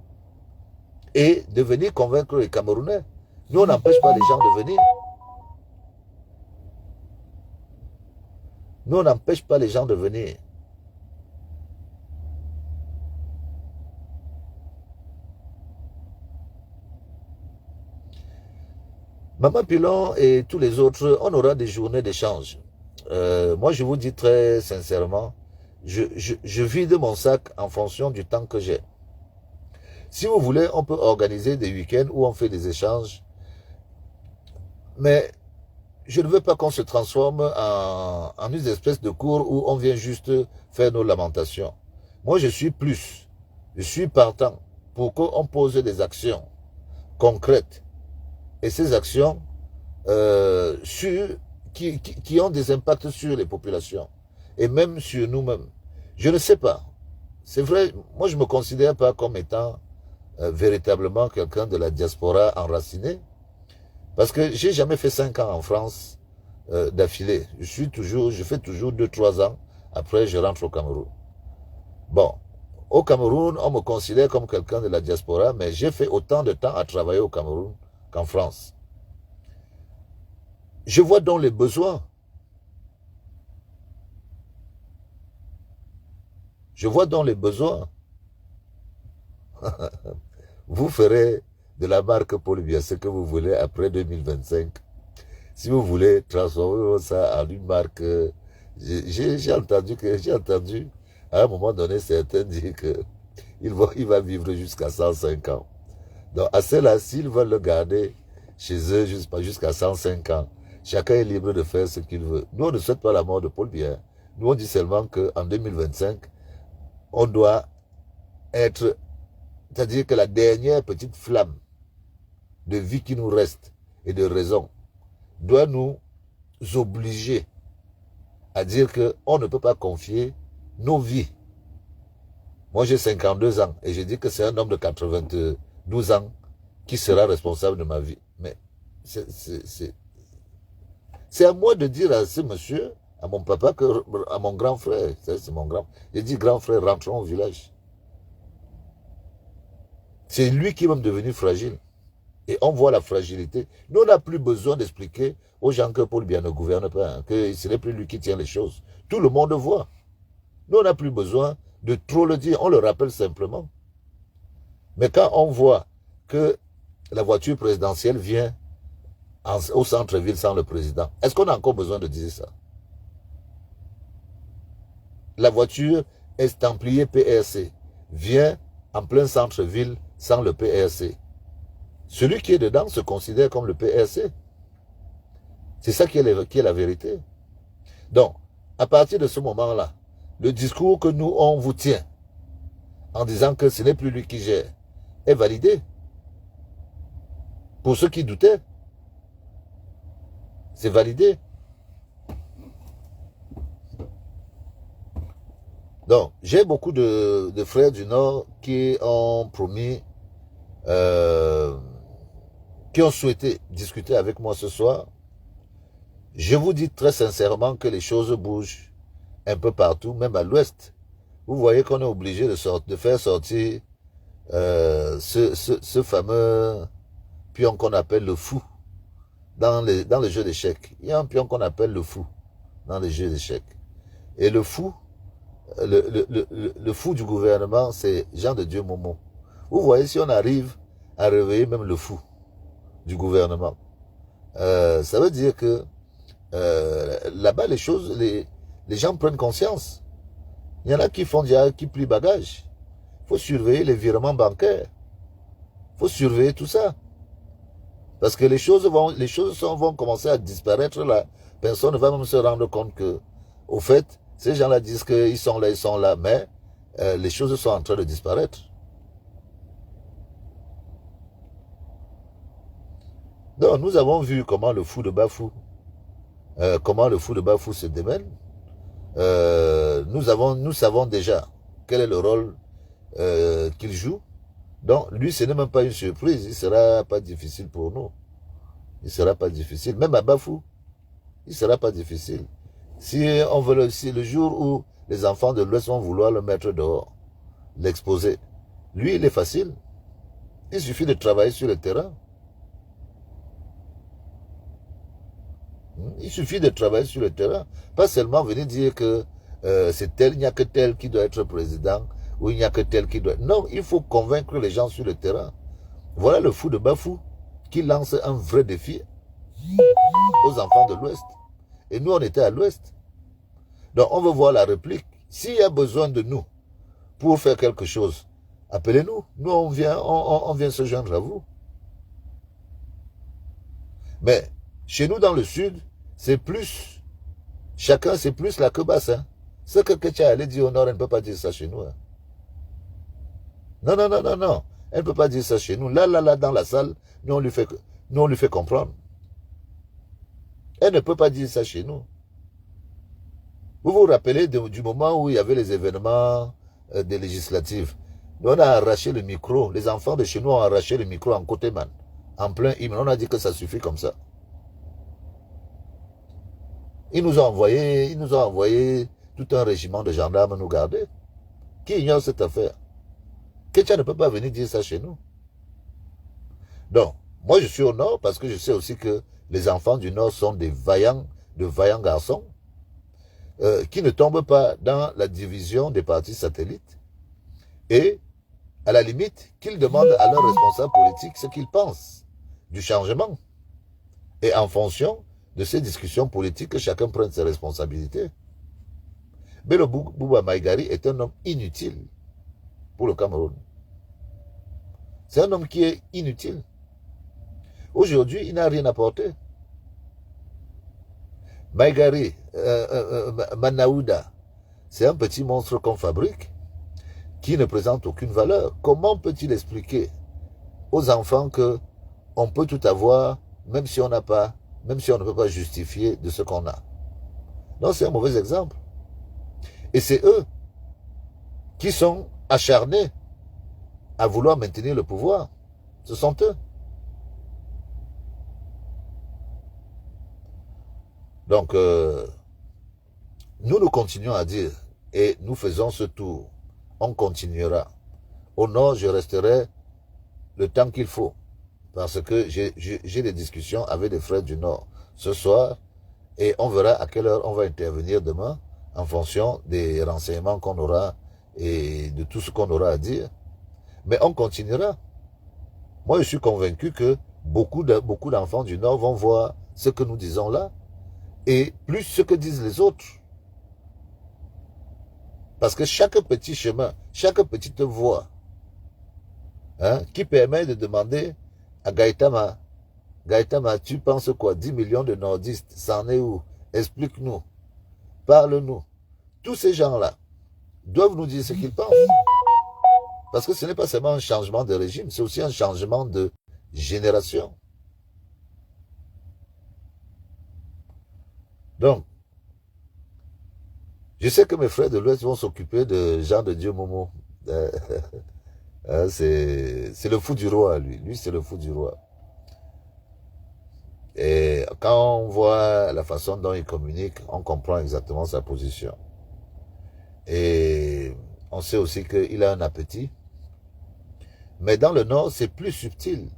et de venir convaincre les Camerounais. Nous, on n'empêche pas les gens de venir. Nous, on n'empêche pas les gens de venir. Maman Pilon et tous les autres, on aura des journées d'échange. Moi, je vous dis très sincèrement, je vide mon sac en fonction du temps que j'ai. Si vous voulez, on peut organiser des week-ends où on fait des échanges. Mais je ne veux pas qu'on se transforme en une espèce de cours où on vient juste faire nos lamentations. Moi, je suis partant pour qu'on pose des concrètes. Et ces actions qui ont des impacts sur les populations et même sur nous-mêmes. Je ne sais pas. C'est vrai, moi je ne me considère pas comme étant véritablement quelqu'un de la diaspora enraciné parce que j'ai jamais fait 5 ans en France d'affilée. Je fais toujours 2-3 ans, après je rentre au Cameroun. Bon, au Cameroun, on me considère comme quelqu'un de la diaspora, mais j'ai fait autant de temps à travailler au Cameroun qu'en France. Je vois donc les besoins. Je vois donc les besoins. Vous ferez de la marque Paul Biya ce que vous voulez après 2025. Si vous voulez transformer ça en une marque, j'ai entendu à un moment donné certains dire qu'il va vivre jusqu'à 105 ans. Donc à ceux-là, s'ils veulent le garder chez eux jusqu'à 105 ans, chacun est libre de faire ce qu'il veut. Nous, on ne souhaite pas la mort de Paul Biya. Nous, on dit seulement qu'en 2025, on doit être, c'est-à-dire que la dernière petite flamme de vie qui nous reste et de raison doit nous obliger à dire qu'on ne peut pas confier nos vies. Moi, j'ai 52 ans et je dis que c'est un homme de 92 ans qui sera responsable de ma vie. Mais c'est à moi de dire à ce monsieur, à mon papa, à mon grand frère, c'est mon grand, j'ai dit grand frère, rentrons au village. C'est lui qui va me devenir fragile. Et on voit la fragilité. Nous, on n'a plus besoin d'expliquer aux gens que Paul Biya ne gouverne pas, hein, que ce n'est plus lui qui tient les choses. Tout le monde voit. Nous, on n'a plus besoin de trop le dire, on le rappelle simplement. Mais quand on voit que la voiture présidentielle vient au centre-ville sans le président, est-ce qu'on a encore besoin de dire ça? La voiture estampillée PRC vient en plein centre-ville sans le PRC. Celui qui est dedans se considère comme le PRC. C'est ça qui est la vérité. Donc, à partir de ce moment-là, le discours que nous, on vous tient, en disant que ce n'est plus lui qui gère, est validé. Pour ceux qui doutaient, c'est validé. Donc, j'ai beaucoup de frères du Nord qui ont promis, qui ont souhaité discuter avec moi ce soir. Je vous dis très sincèrement que les choses bougent un peu partout, même à l'ouest. Vous voyez qu'on est obligé de faire sortir ce fameux pion qu'on appelle le fou dans les jeux d'échecs. Il y a un pion qu'on appelle le fou dans les jeux d'échecs. Et le fou, le fou du gouvernement, c'est Jean de Dieu Momo. Vous voyez, si on arrive à réveiller même le fou du gouvernement, ça veut dire que là-bas, les choses, les gens prennent conscience. Il y en a qui font déjà, qui plient bagage. Il faut surveiller les virements bancaires. Il faut surveiller tout ça. Parce que les choses vont commencer à disparaître là. Personne ne va même se rendre compte que, au fait, ces gens-là disent qu'ils sont là, mais les choses sont en train de disparaître. Donc, nous avons vu comment le fou de Bafou, se démène. Nous savons déjà quel est le rôle qu'il joue. Donc, lui, ce n'est même pas une surprise. Il ne sera pas difficile pour nous. Il ne sera pas difficile. Même à Bafou, il ne sera pas difficile. Si le jour où les enfants de l'Ouest vont vouloir le mettre dehors, l'exposer, lui, il est facile. Il suffit de travailler sur le terrain. Il suffit de travailler sur le terrain. Pas seulement venir dire que c'est tel, il n'y a que tel qui doit être président, ou il n'y a que tel qui doit... Non, il faut convaincre les gens sur le terrain. Voilà le fou de Bafou qui lance un vrai défi aux enfants de l'Ouest. Et nous, on était à l'Ouest. Donc, on veut voir la réplique. S'il y a besoin de nous pour faire quelque chose, appelez-nous. Nous, on vient se joindre à vous. Mais, chez nous, dans le Sud, c'est plus... Chacun, c'est plus la queue basse. Hein. Ce que Ketia allait dire au Nord, elle ne peut pas dire ça chez nous. Hein. Non, non, non, non, non. Elle ne peut pas dire ça chez nous. Là, dans la salle, nous, on lui fait comprendre. Elle ne peut pas dire ça chez nous. Vous vous rappelez du moment où il y avait les événements des législatives. Nous, on a arraché le micro. Les enfants de chez nous ont arraché le micro en côté man. En plein hymne. On a dit que ça suffit comme ça. Ils nous ont envoyé tout un régiment de gendarmes nous garder. Qui ignore cette affaire? Ketia ne peut pas venir dire ça chez nous. Donc, moi je suis au Nord parce que je sais aussi que les enfants du Nord sont de vaillants garçons qui ne tombent pas dans la division des partis satellites et, à la limite, qu'ils demandent à leurs responsables politiques ce qu'ils pensent du changement. Et en fonction de ces discussions politiques, que chacun prenne ses responsabilités. Bello Bouba Maïgari est un homme inutile pour le Cameroun. C'est un homme qui est inutile. Aujourd'hui, il n'a rien apporté. Maïgari, Manaouda, c'est un petit monstre qu'on fabrique qui ne présente aucune valeur. Comment peut-il expliquer aux enfants que on peut tout avoir, même si on n'a pas, même si on ne peut pas justifier de ce qu'on a? Non, c'est un mauvais exemple. Et c'est eux qui sont acharnés à vouloir maintenir le pouvoir. Ce sont eux. Donc, nous continuons à dire, et nous faisons ce tour. On continuera. Au Nord, je resterai le temps qu'il faut. Parce que j'ai des discussions avec des frères du Nord ce soir. Et on verra à quelle heure on va intervenir demain en fonction des renseignements qu'on aura et de tout ce qu'on aura à dire. Mais on continuera. Moi, je suis convaincu que beaucoup d'enfants du Nord vont voir ce que nous disons là et plus ce que disent les autres. Parce que chaque petit chemin, chaque petite voie qui permet de demander à Gaïtama, tu penses quoi? 10 millions de nordistes, c'en est où? Explique-nous, parle-nous. Tous ces gens-là doivent nous dire ce qu'ils pensent. Parce que ce n'est pas seulement un changement de régime, c'est aussi un changement de génération. Donc, je sais que mes frères de l'Ouest vont s'occuper de Jean de Dieu Momo. C'est le fou du roi, lui. Lui, c'est le fou du roi. Et quand on voit la façon dont il communique, on comprend exactement sa position. Et on sait aussi qu'il a un appétit. Mais dans le Nord, c'est plus subtil.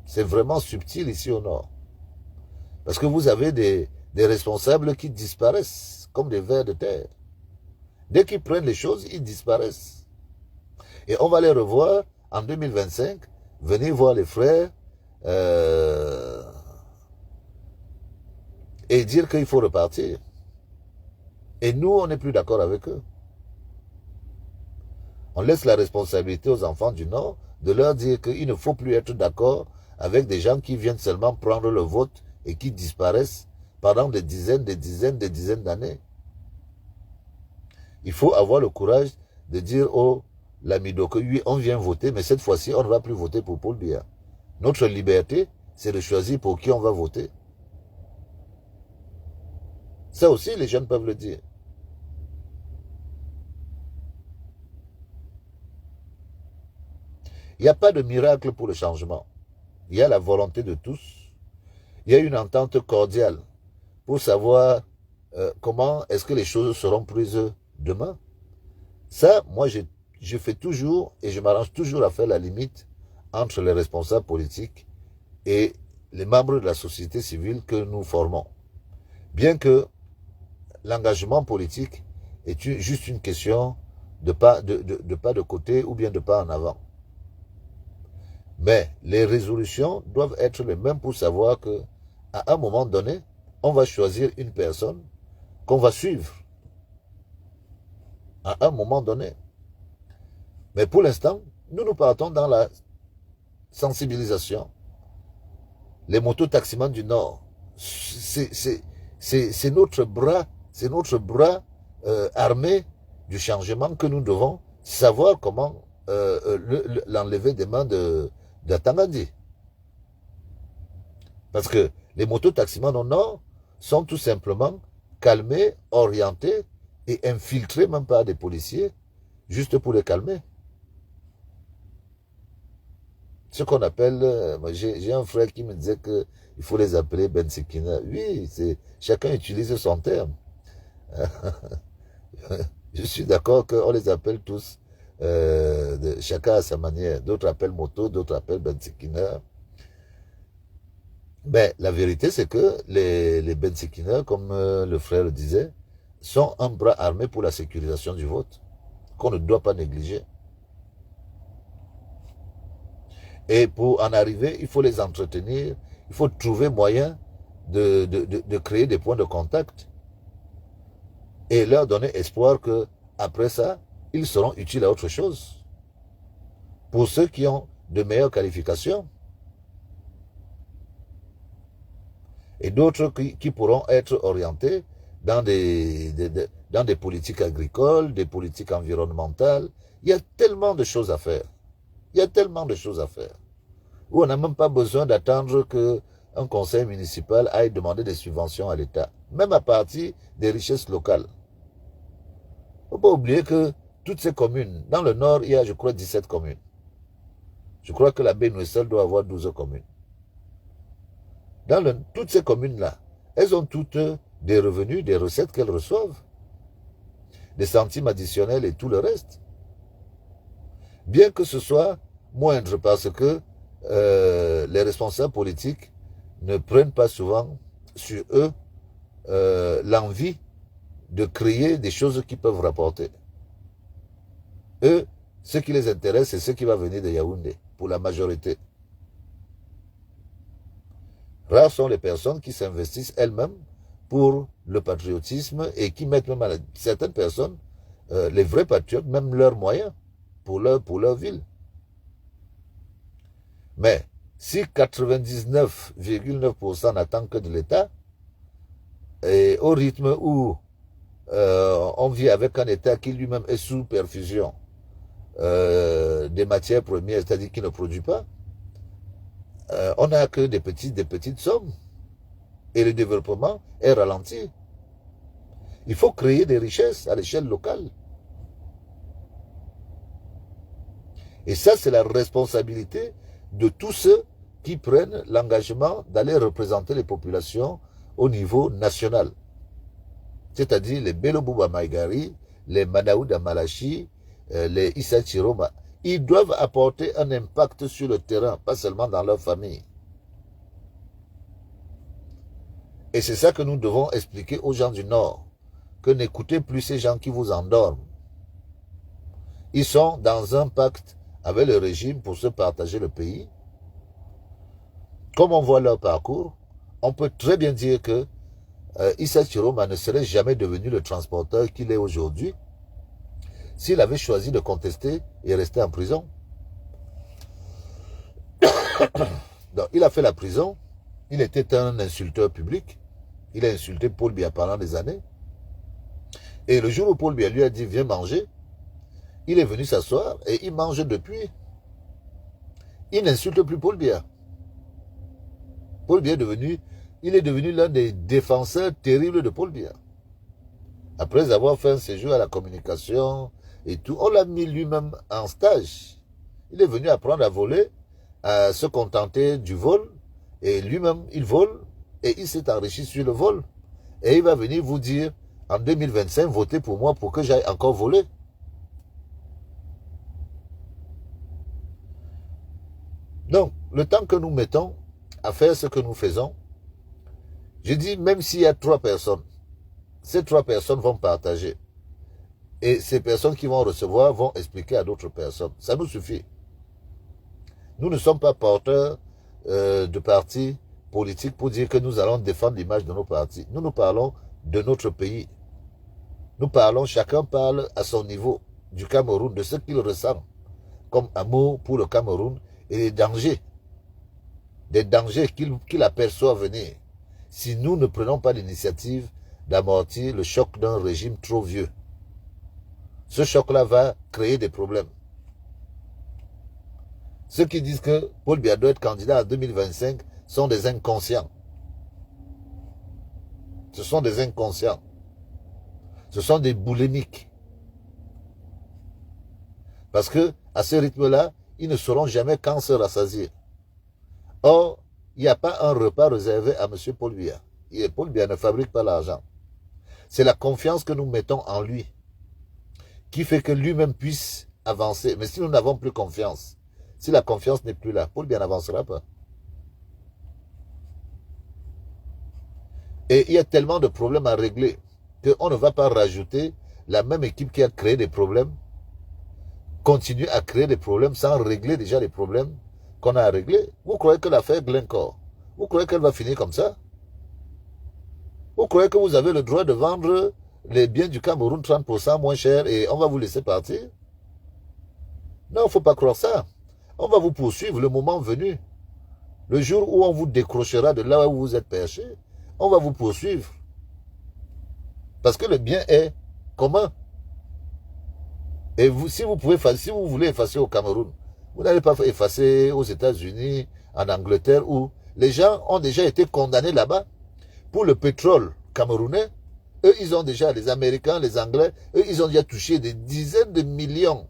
C'est vraiment subtil ici au Nord. Parce que vous avez des responsables qui disparaissent comme des vers de terre. Dès qu'ils prennent les choses, ils disparaissent. Et on va les revoir en 2025, venez voir les frères et dire qu'il faut repartir. Et nous, on n'est plus d'accord avec eux. On laisse la responsabilité aux enfants du Nord de leur dire qu'il ne faut plus être d'accord avec des gens qui viennent seulement prendre le vote et qui disparaissent pendant des dizaines d'années. Il faut avoir le courage de dire aux Lamido que oui, on vient voter, mais cette fois-ci, on ne va plus voter pour Paul Biya. Notre liberté, c'est de choisir pour qui on va voter. Ça aussi, les jeunes peuvent le dire. Il n'y a pas de miracle pour le changement. Il y a la volonté de tous. Il y a une entente cordiale pour savoir comment est-ce que les choses seront prises demain. Ça, moi, je fais toujours et je m'arrange toujours à faire la limite entre les responsables politiques et les membres de la société civile que nous formons. Bien que l'engagement politique est juste une question de pas de côté ou bien de pas en avant. Mais les résolutions doivent être les mêmes pour savoir que, à un moment donné, on va choisir une personne qu'on va suivre. À un moment donné. Mais pour l'instant, nous partons dans la sensibilisation. Les mototaximans du Nord, c'est notre bras armé du changement que nous devons savoir comment l'enlever des mains d'Atamadi. Parce que les mototaximans au Nord sont tout simplement calmés, orientés et infiltrés même par des policiers juste pour les calmer. Ce qu'on appelle, j'ai un frère qui me disait qu'il faut les appeler Bensekina. Oui, chacun utilise son terme. Je suis d'accord qu'on les appelle tous, chacun à sa manière. D'autres appellent moto, d'autres appellent Bensekina. Mais la vérité, c'est que les Bensekina, comme le frère le disait, sont un bras armé pour la sécurisation du vote, qu'on ne doit pas négliger. Et pour en arriver, il faut les entretenir, il faut trouver moyen de créer des points de contact et leur donner espoir que après ça, ils seront utiles à autre chose. Pour ceux qui ont de meilleures qualifications et d'autres qui pourront être orientés dans des politiques agricoles, des politiques environnementales. Il y a tellement de choses à faire. Il y a tellement de choses à faire. Où on n'a même pas besoin d'attendre qu'un conseil municipal aille demander des subventions à l'État. Même à partir des richesses locales. Il ne faut pas oublier que toutes ces communes, dans le nord, il y a, je crois, 17 communes. Je crois que la Baie-Nouessel doit avoir 12 communes. Toutes ces communes-là, elles ont toutes des revenus, des recettes qu'elles reçoivent. Des centimes additionnels et tout le reste. Bien que ce soit moindre parce que les responsables politiques ne prennent pas souvent sur eux l'envie de créer des choses qui peuvent rapporter. Eux, ce qui les intéresse, c'est ce qui va venir de Yaoundé, pour la majorité. Rares sont les personnes qui s'investissent elles-mêmes pour le patriotisme et qui mettent même à certaines personnes, les vrais patriotes, même leurs moyens pour leur ville. Mais si 99,9% n'attendent que de l'État, et au rythme où on vit avec un État qui lui-même est sous perfusion des matières premières, c'est-à-dire qui ne produit pas, on n'a que des petites sommes. Et le développement est ralenti. Il faut créer des richesses à l'échelle locale. Et ça, c'est la responsabilité de tous ceux qui prennent l'engagement d'aller représenter les populations au niveau national. C'est-à-dire les Bello Bouba Maïgari, les Manaouda Malachi, les Issa Chiroma. Ils doivent apporter un impact sur le terrain, pas seulement dans leur famille. Et c'est ça que nous devons expliquer aux gens du Nord, que n'écoutez plus ces gens qui vous endorment. Ils sont dans un pacte avec le régime pour se partager le pays. Comme on voit leur parcours, on peut très bien dire que Issa Chiroma ne serait jamais devenu le transporteur qu'il est aujourd'hui s'il avait choisi de contester et rester en prison. Donc, il a fait la prison, il était un insulteur public, il a insulté Paul Biya pendant des années. Et le jour où Paul Biya lui a dit « Viens manger », il est venu s'asseoir et il mange depuis. Il n'insulte plus Paul Biya. Paul Biya est devenu l'un des défenseurs terribles de Paul Biya. Après avoir fait un séjour à la communication et tout, on l'a mis lui-même en stage. Il est venu apprendre à voler, à se contenter du vol, et lui-même, il vole, et il s'est enrichi sur le vol. Et il va venir vous dire, en 2025, votez pour moi pour que j'aille encore voler. Donc, le temps que nous mettons à faire ce que nous faisons, je dis, même s'il y a 3 personnes, ces 3 personnes vont partager. Et ces personnes qui vont recevoir vont expliquer à d'autres personnes. Ça nous suffit. Nous ne sommes pas porteurs de partis politiques pour dire que nous allons défendre l'image de nos partis. Nous parlons de notre pays. Nous parlons, chacun parle à son niveau du Cameroun, de ce qu'il ressent comme amour pour le Cameroun et des dangers qu'il aperçoit venir si nous ne prenons pas l'initiative d'amortir le choc d'un régime trop vieux. Ce choc-là va créer des problèmes. Ceux qui disent que Paul Biya doit être candidat en 2025 sont des inconscients. Ce sont des inconscients. Ce sont des boulimiques. Parce que, à ce rythme-là, ils ne sauront jamais quand se rassasier. Or, il n'y a pas un repas réservé à M. Paul Biya. Paul Biya ne fabrique pas l'argent. C'est la confiance que nous mettons en lui qui fait que lui-même puisse avancer. Mais si nous n'avons plus confiance, si la confiance n'est plus là, Paul Biya n'avancera pas. Et il y a tellement de problèmes à régler qu'on ne va pas rajouter la même équipe qui a créé des problèmes, continuer à créer des problèmes sans régler déjà les problèmes qu'on a à régler. Vous croyez que l'affaire Glencore, vous croyez qu'elle va finir comme ça? Vous croyez que vous avez le droit de vendre les biens du Cameroun 30% moins cher et on va vous laisser partir? Non, il ne faut pas croire ça. On va vous poursuivre le moment venu. Le jour où on vous décrochera de là où vous êtes perché, on va vous poursuivre. Parce que le bien est commun. Et vous, si vous voulez effacer au Cameroun, vous n'allez pas effacer aux États-Unis, en Angleterre, où les gens ont déjà été condamnés là-bas pour le pétrole camerounais. Eux, ils ont déjà, les Américains, les Anglais, eux, ils ont déjà touché des dizaines de millions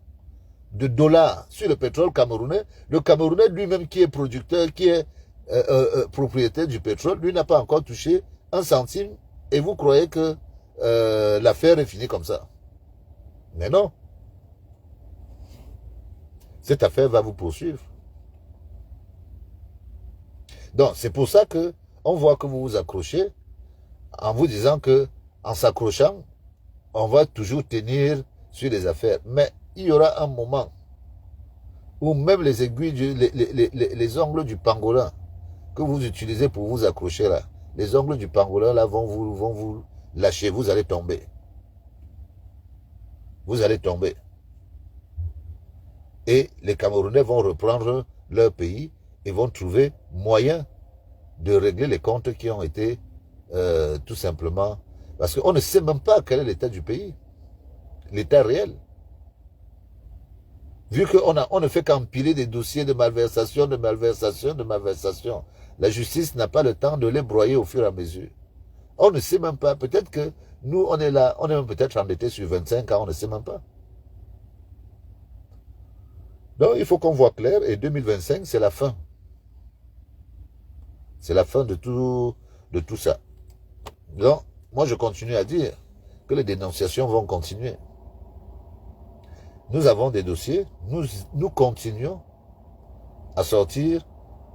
de dollars sur le pétrole camerounais. Le Camerounais lui-même qui est producteur, qui est propriétaire du pétrole, lui n'a pas encore touché un centime. Et vous croyez que l'affaire est finie comme ça? Mais non. Cette affaire va vous poursuivre. Donc, c'est pour ça que on voit que vous vous accrochez en vous disant que, en s'accrochant, on va toujours tenir sur les affaires. Mais il y aura un moment où même les aiguilles, les ongles du pangolin que vous utilisez pour vous accrocher là, les ongles du pangolin là vont vous lâcher, vous allez tomber. Vous allez tomber. Et les Camerounais vont reprendre leur pays et vont trouver moyen de régler les comptes qui ont été tout simplement... Parce qu'on ne sait même pas quel est l'état du pays. L'état réel. Vu qu'on ne fait qu'empiler des dossiers de malversation, de malversation, de malversation. La justice n'a pas le temps de les broyer au fur et à mesure. On ne sait même pas. Peut-être que nous, on est là, on est même peut-être endetté sur 25 ans, on ne sait même pas. Donc, il faut qu'on voit clair, et 2025, c'est la fin. C'est la fin de tout ça. Donc, moi, je continue à dire que les dénonciations vont continuer. Nous avons des dossiers, nous continuons à sortir,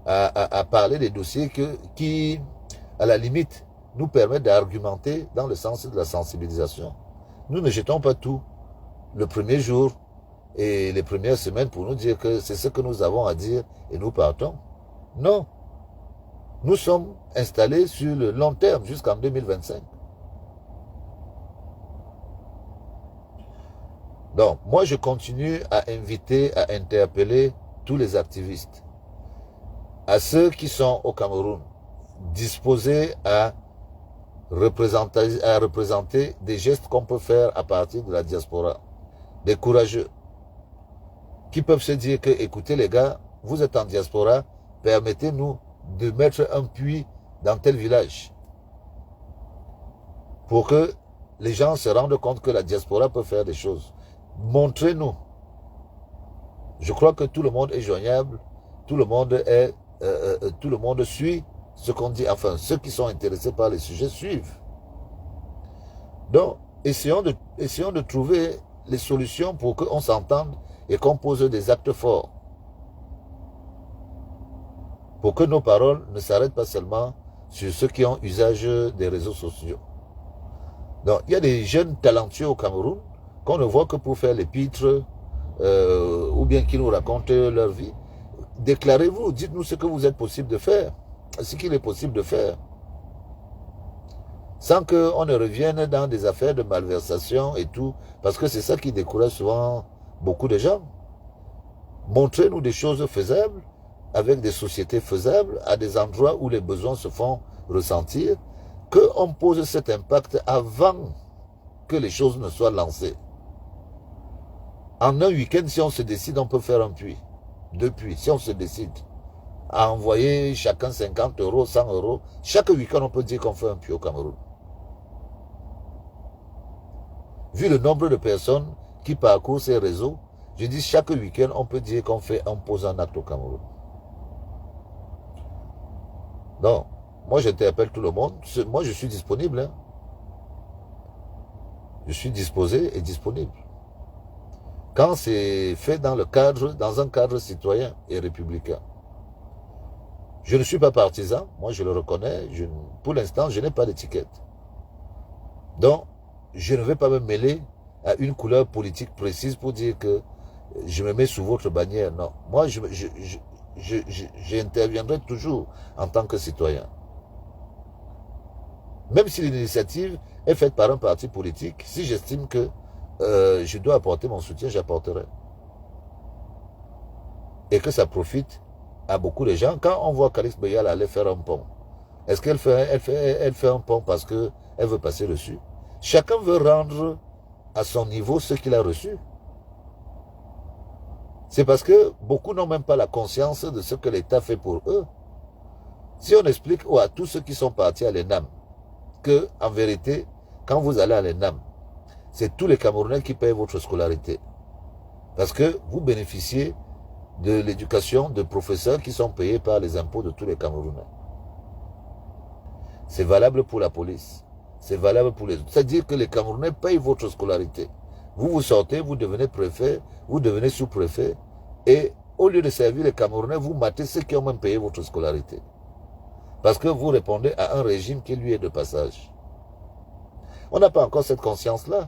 à parler des dossiers qui, à la limite, nous permettent d'argumenter dans le sens de la sensibilisation. Nous ne jetons pas tout le premier jour et les premières semaines pour nous dire que c'est ce que nous avons à dire et nous partons. Non. Nous sommes installés sur le long terme jusqu'en 2025. Donc, moi, je continue à inviter, à interpeller tous les activistes, à ceux qui sont au Cameroun, disposés à représenter des gestes qu'on peut faire à partir de la diaspora, des courageux, qui peuvent se dire que, écoutez les gars, vous êtes en diaspora, permettez-nous de mettre un puits dans tel village, pour que les gens se rendent compte que la diaspora peut faire des choses. Montrez-nous. Je crois que tout le monde est joignable, tout le monde suit ce qu'on dit, enfin, ceux qui sont intéressés par les sujets suivent. Donc, essayons de trouver les solutions pour qu'on s'entende et qu'on pose des actes forts. Pour que nos paroles ne s'arrêtent pas seulement sur ceux qui ont usage des réseaux sociaux. Donc, il y a des jeunes talentueux au Cameroun qu'on ne voit que pour faire les pitres ou bien qui nous racontent leur vie. Déclarez-vous, dites-nous ce que vous êtes possible de faire, ce qu'il est possible de faire. Sans qu'on ne revienne dans des affaires de malversation et tout, parce que c'est ça qui décourage souvent beaucoup de gens. Montrez-nous des choses faisables, avec des sociétés faisables, à des endroits où les besoins se font ressentir, qu'on pose cet impact avant que les choses ne soient lancées. En un week-end, si on se décide, on peut faire un puits. 2 puits, si on se décide à envoyer chacun 50 euros, 100 euros, chaque week-end, on peut dire qu'on fait un puits au Cameroun. Vu le nombre de personnes qui parcourent ces réseaux, je dis chaque week-end, on peut dire qu'on pose un acte au Cameroun. Donc, moi j'interpelle tout le monde. Moi je suis disponible. Hein. Je suis disposé et disponible. Quand c'est fait dans un cadre citoyen et républicain. Je ne suis pas partisan, moi je le reconnais. Pour l'instant, je n'ai pas d'étiquette. Donc, je ne vais pas me mêler à une couleur politique précise pour dire que je me mets sous votre bannière. Non, moi j'interviendrai toujours en tant que citoyen. Même si l'initiative est faite par un parti politique, si j'estime que je dois apporter mon soutien, j'apporterai. Et que ça profite à beaucoup de gens. Quand on voit Calix Beyal aller faire un pont, est-ce qu'elle fait un pont parce qu'elle veut passer dessus? Chacun veut rendre à son niveau ce qu'il a reçu. C'est parce que beaucoup n'ont même pas la conscience de ce que l'État fait pour eux. Si on explique à tous ceux qui sont partis à l'ENAM que, en vérité, quand vous allez à l'ENAM, c'est tous les Camerounais qui payent votre scolarité. Parce que vous bénéficiez de l'éducation de professeurs qui sont payés par les impôts de tous les Camerounais. C'est valable pour la police. C'est valable pour les autres. C'est-à-dire que les Camerounais payent votre scolarité. Vous sortez, vous devenez préfet, vous devenez sous-préfet. Et au lieu de servir les Camerounais, vous matez ceux qui ont même payé votre scolarité. Parce que vous répondez à un régime qui lui est de passage. On n'a pas encore cette conscience-là.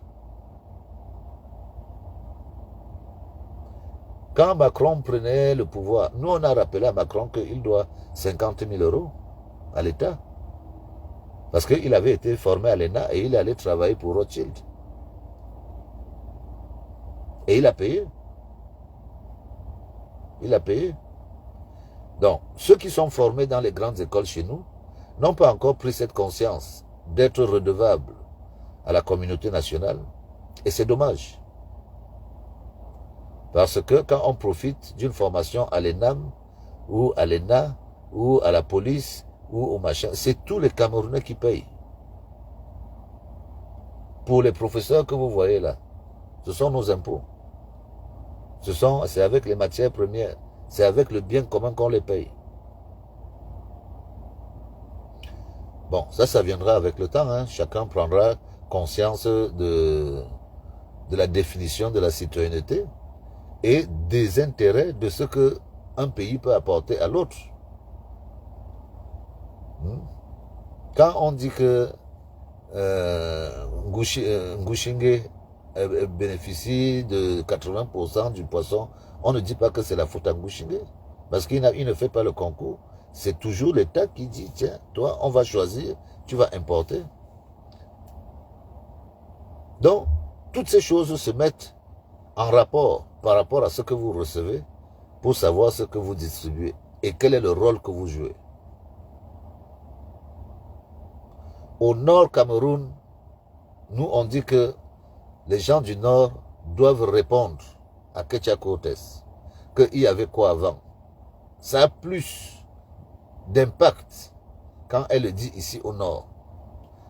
Quand Macron prenait le pouvoir, nous on a rappelé à Macron qu'il doit 50 000 euros à l'État. Parce qu'il avait été formé à l'ENA et il allait travailler pour Rothschild. Et il a payé. Il a payé. Donc, ceux qui sont formés dans les grandes écoles chez nous n'ont pas encore pris cette conscience d'être redevables à la communauté nationale. Et c'est dommage. Parce que quand on profite d'une formation à l'ENAM, ou à l'ENA, ou à la police, ou au machin, c'est tous les Camerounais qui payent. Pour les professeurs que vous voyez là, ce sont nos impôts. C'est avec les matières premières, c'est avec le bien commun qu'on les paye. Bon, ça viendra avec le temps, hein. Chacun prendra conscience de la définition de la citoyenneté et des intérêts de ce qu'un pays peut apporter à l'autre. Quand on dit que Ngushinge bénéficie de 80% du poisson, on ne dit pas que c'est la faute à Ngouchingé. Parce qu'il ne fait pas le concours. C'est toujours l'État qui dit, tiens, toi, on va choisir, tu vas importer. Donc, toutes ces choses se mettent en rapport par rapport à ce que vous recevez pour savoir ce que vous distribuez et quel est le rôle que vous jouez. Au Nord Cameroun, nous on dit que les gens du Nord doivent répondre à Ketia Cortés qu'il y avait quoi avant. Ça a plus d'impact quand elle le dit ici au Nord.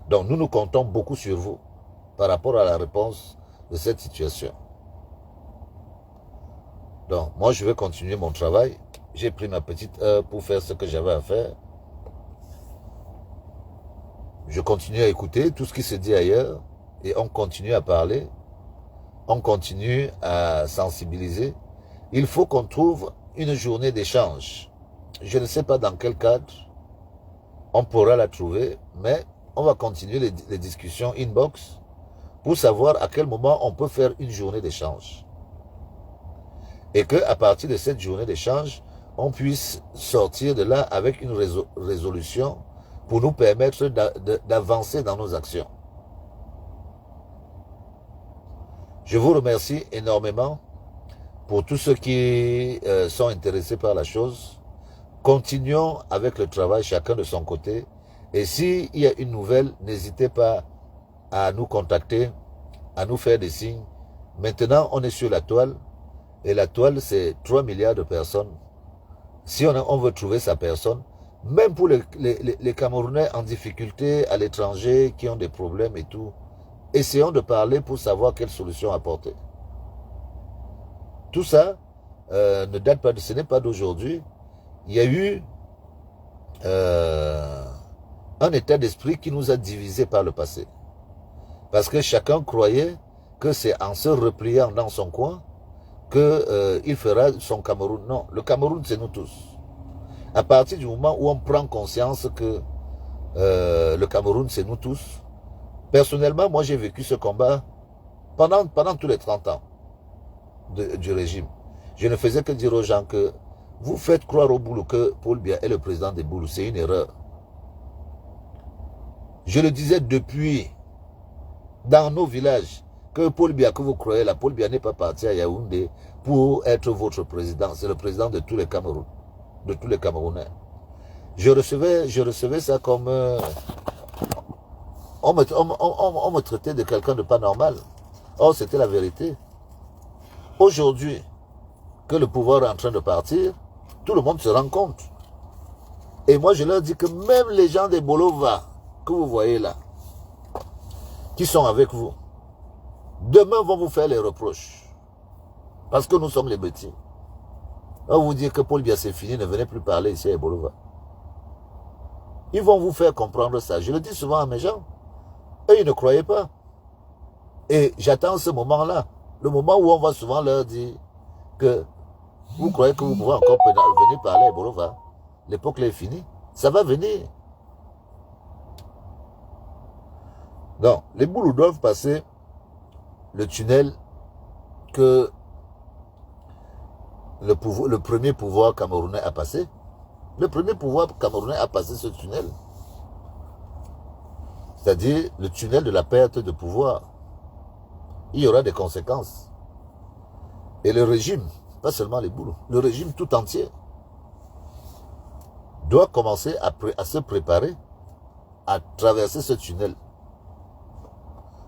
Donc nous comptons beaucoup sur vous par rapport à la réponse de cette situation. Donc moi je vais continuer mon travail. J'ai pris ma petite heure pour faire ce que j'avais à faire. Je continue à écouter tout ce qui se dit ailleurs et on continue à parler. On continue à sensibiliser. Il faut qu'on trouve une journée d'échange. Je ne sais pas dans quel cadre on pourra la trouver, mais on va continuer les discussions inbox pour savoir à quel moment on peut faire une journée d'échange. Et qu'à partir de cette journée d'échange, on puisse sortir de là avec une résolution pour nous permettre d'avancer dans nos actions. Je vous remercie énormément pour tous ceux qui sont intéressés par la chose. Continuons avec le travail, chacun de son côté. Et s'il y a une nouvelle, n'hésitez pas à nous contacter, à nous faire des signes. Maintenant, on est sur la toile. Et la toile, c'est 3 milliards de personnes. Si on veut trouver sa personne, même pour les Camerounais en difficulté à l'étranger, qui ont des problèmes et tout, essayons de parler pour savoir quelle solution apporter. Tout ça ne date pas ce n'est pas d'aujourd'hui. Il y a eu un état d'esprit qui nous a divisés par le passé. Parce que chacun croyait que c'est en se repliant dans son coin qu'il fera son Cameroun. Non, le Cameroun, c'est nous tous. À partir du moment où on prend conscience que le Cameroun, c'est nous tous, personnellement, moi, j'ai vécu ce combat pendant tous les 30 ans du régime. Je ne faisais que dire aux gens que vous faites croire au boulot que Paul Biya est le président des Boulous. C'est une erreur. Je le disais depuis, dans nos villages, que Paul Biya, que vous croyez là, Paul Biya n'est pas parti à Yaoundé pour être votre président. C'est le président de tous les Cameroun, de tous les Camerounais. Je recevais ça comme... on me traitait de quelqu'un de pas normal. Or, c'était la vérité. Aujourd'hui, que le pouvoir est en train de partir, tout le monde se rend compte. Et moi, je leur dis que même les gens des Bolova, que vous voyez là, qui sont avec vous, demain vont vous faire les reproches. Parce que nous sommes les petits. On vous dit que Paul Biya c'est fini, ne venez plus parler ici à Bolova. Ils vont vous faire comprendre ça. Je le dis souvent à mes gens. Eux, ils ne croyaient pas. Et j'attends ce moment-là. Le moment où on va souvent leur dire que vous croyez que vous pouvez encore venir parler à Bolova. L'époque est finie. Ça va venir. Donc, les Boulous doivent passer le tunnel que le premier pouvoir camerounais a passé. Le premier pouvoir camerounais a passé ce tunnel. C'est-à-dire le tunnel de la perte de pouvoir. Il y aura des conséquences. Et le régime, pas seulement les Boulous, le régime tout entier doit commencer à se préparer à traverser ce tunnel.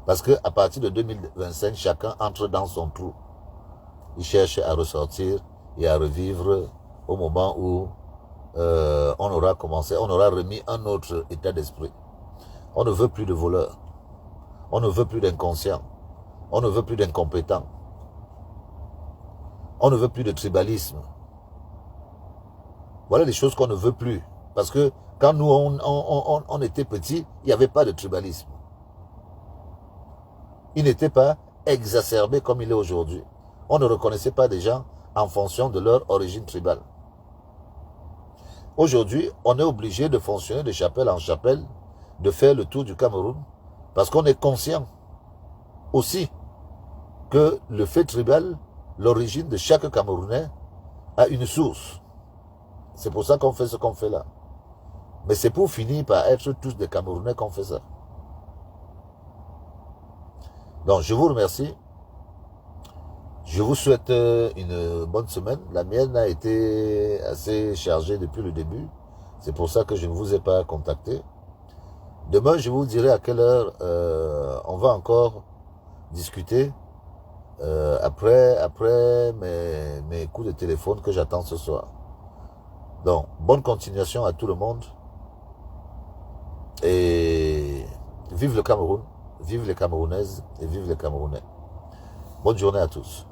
Parce qu'à partir de 2025, chacun entre dans son trou. Il cherche à ressortir et à revivre au moment où on aura remis un autre état d'esprit. On ne veut plus de voleurs. On ne veut plus d'inconscients. On ne veut plus d'incompétents. On ne veut plus de tribalisme. Voilà les choses qu'on ne veut plus. Parce que quand nous, on était petits, il n'y avait pas de tribalisme. Il n'était pas exacerbé comme il est aujourd'hui. On ne reconnaissait pas des gens en fonction de leur origine tribale. Aujourd'hui, on est obligé de fonctionner de chapelle en chapelle, de faire le tour du Cameroun, parce qu'on est conscient aussi que le fait tribal, l'origine de chaque Camerounais, a une source. C'est pour ça qu'on fait ce qu'on fait là. Mais c'est pour finir par être tous des Camerounais qu'on fait ça. Donc, je vous remercie. Je vous souhaite une bonne semaine. La mienne a été assez chargée depuis le début. C'est pour ça que je ne vous ai pas contacté. Demain, je vous dirai à quelle heure on va encore discuter après mes coups de téléphone que j'attends ce soir. Donc, bonne continuation à tout le monde. Et vive le Cameroun, vive les Camerounaises et vive les Camerounais. Bonne journée à tous.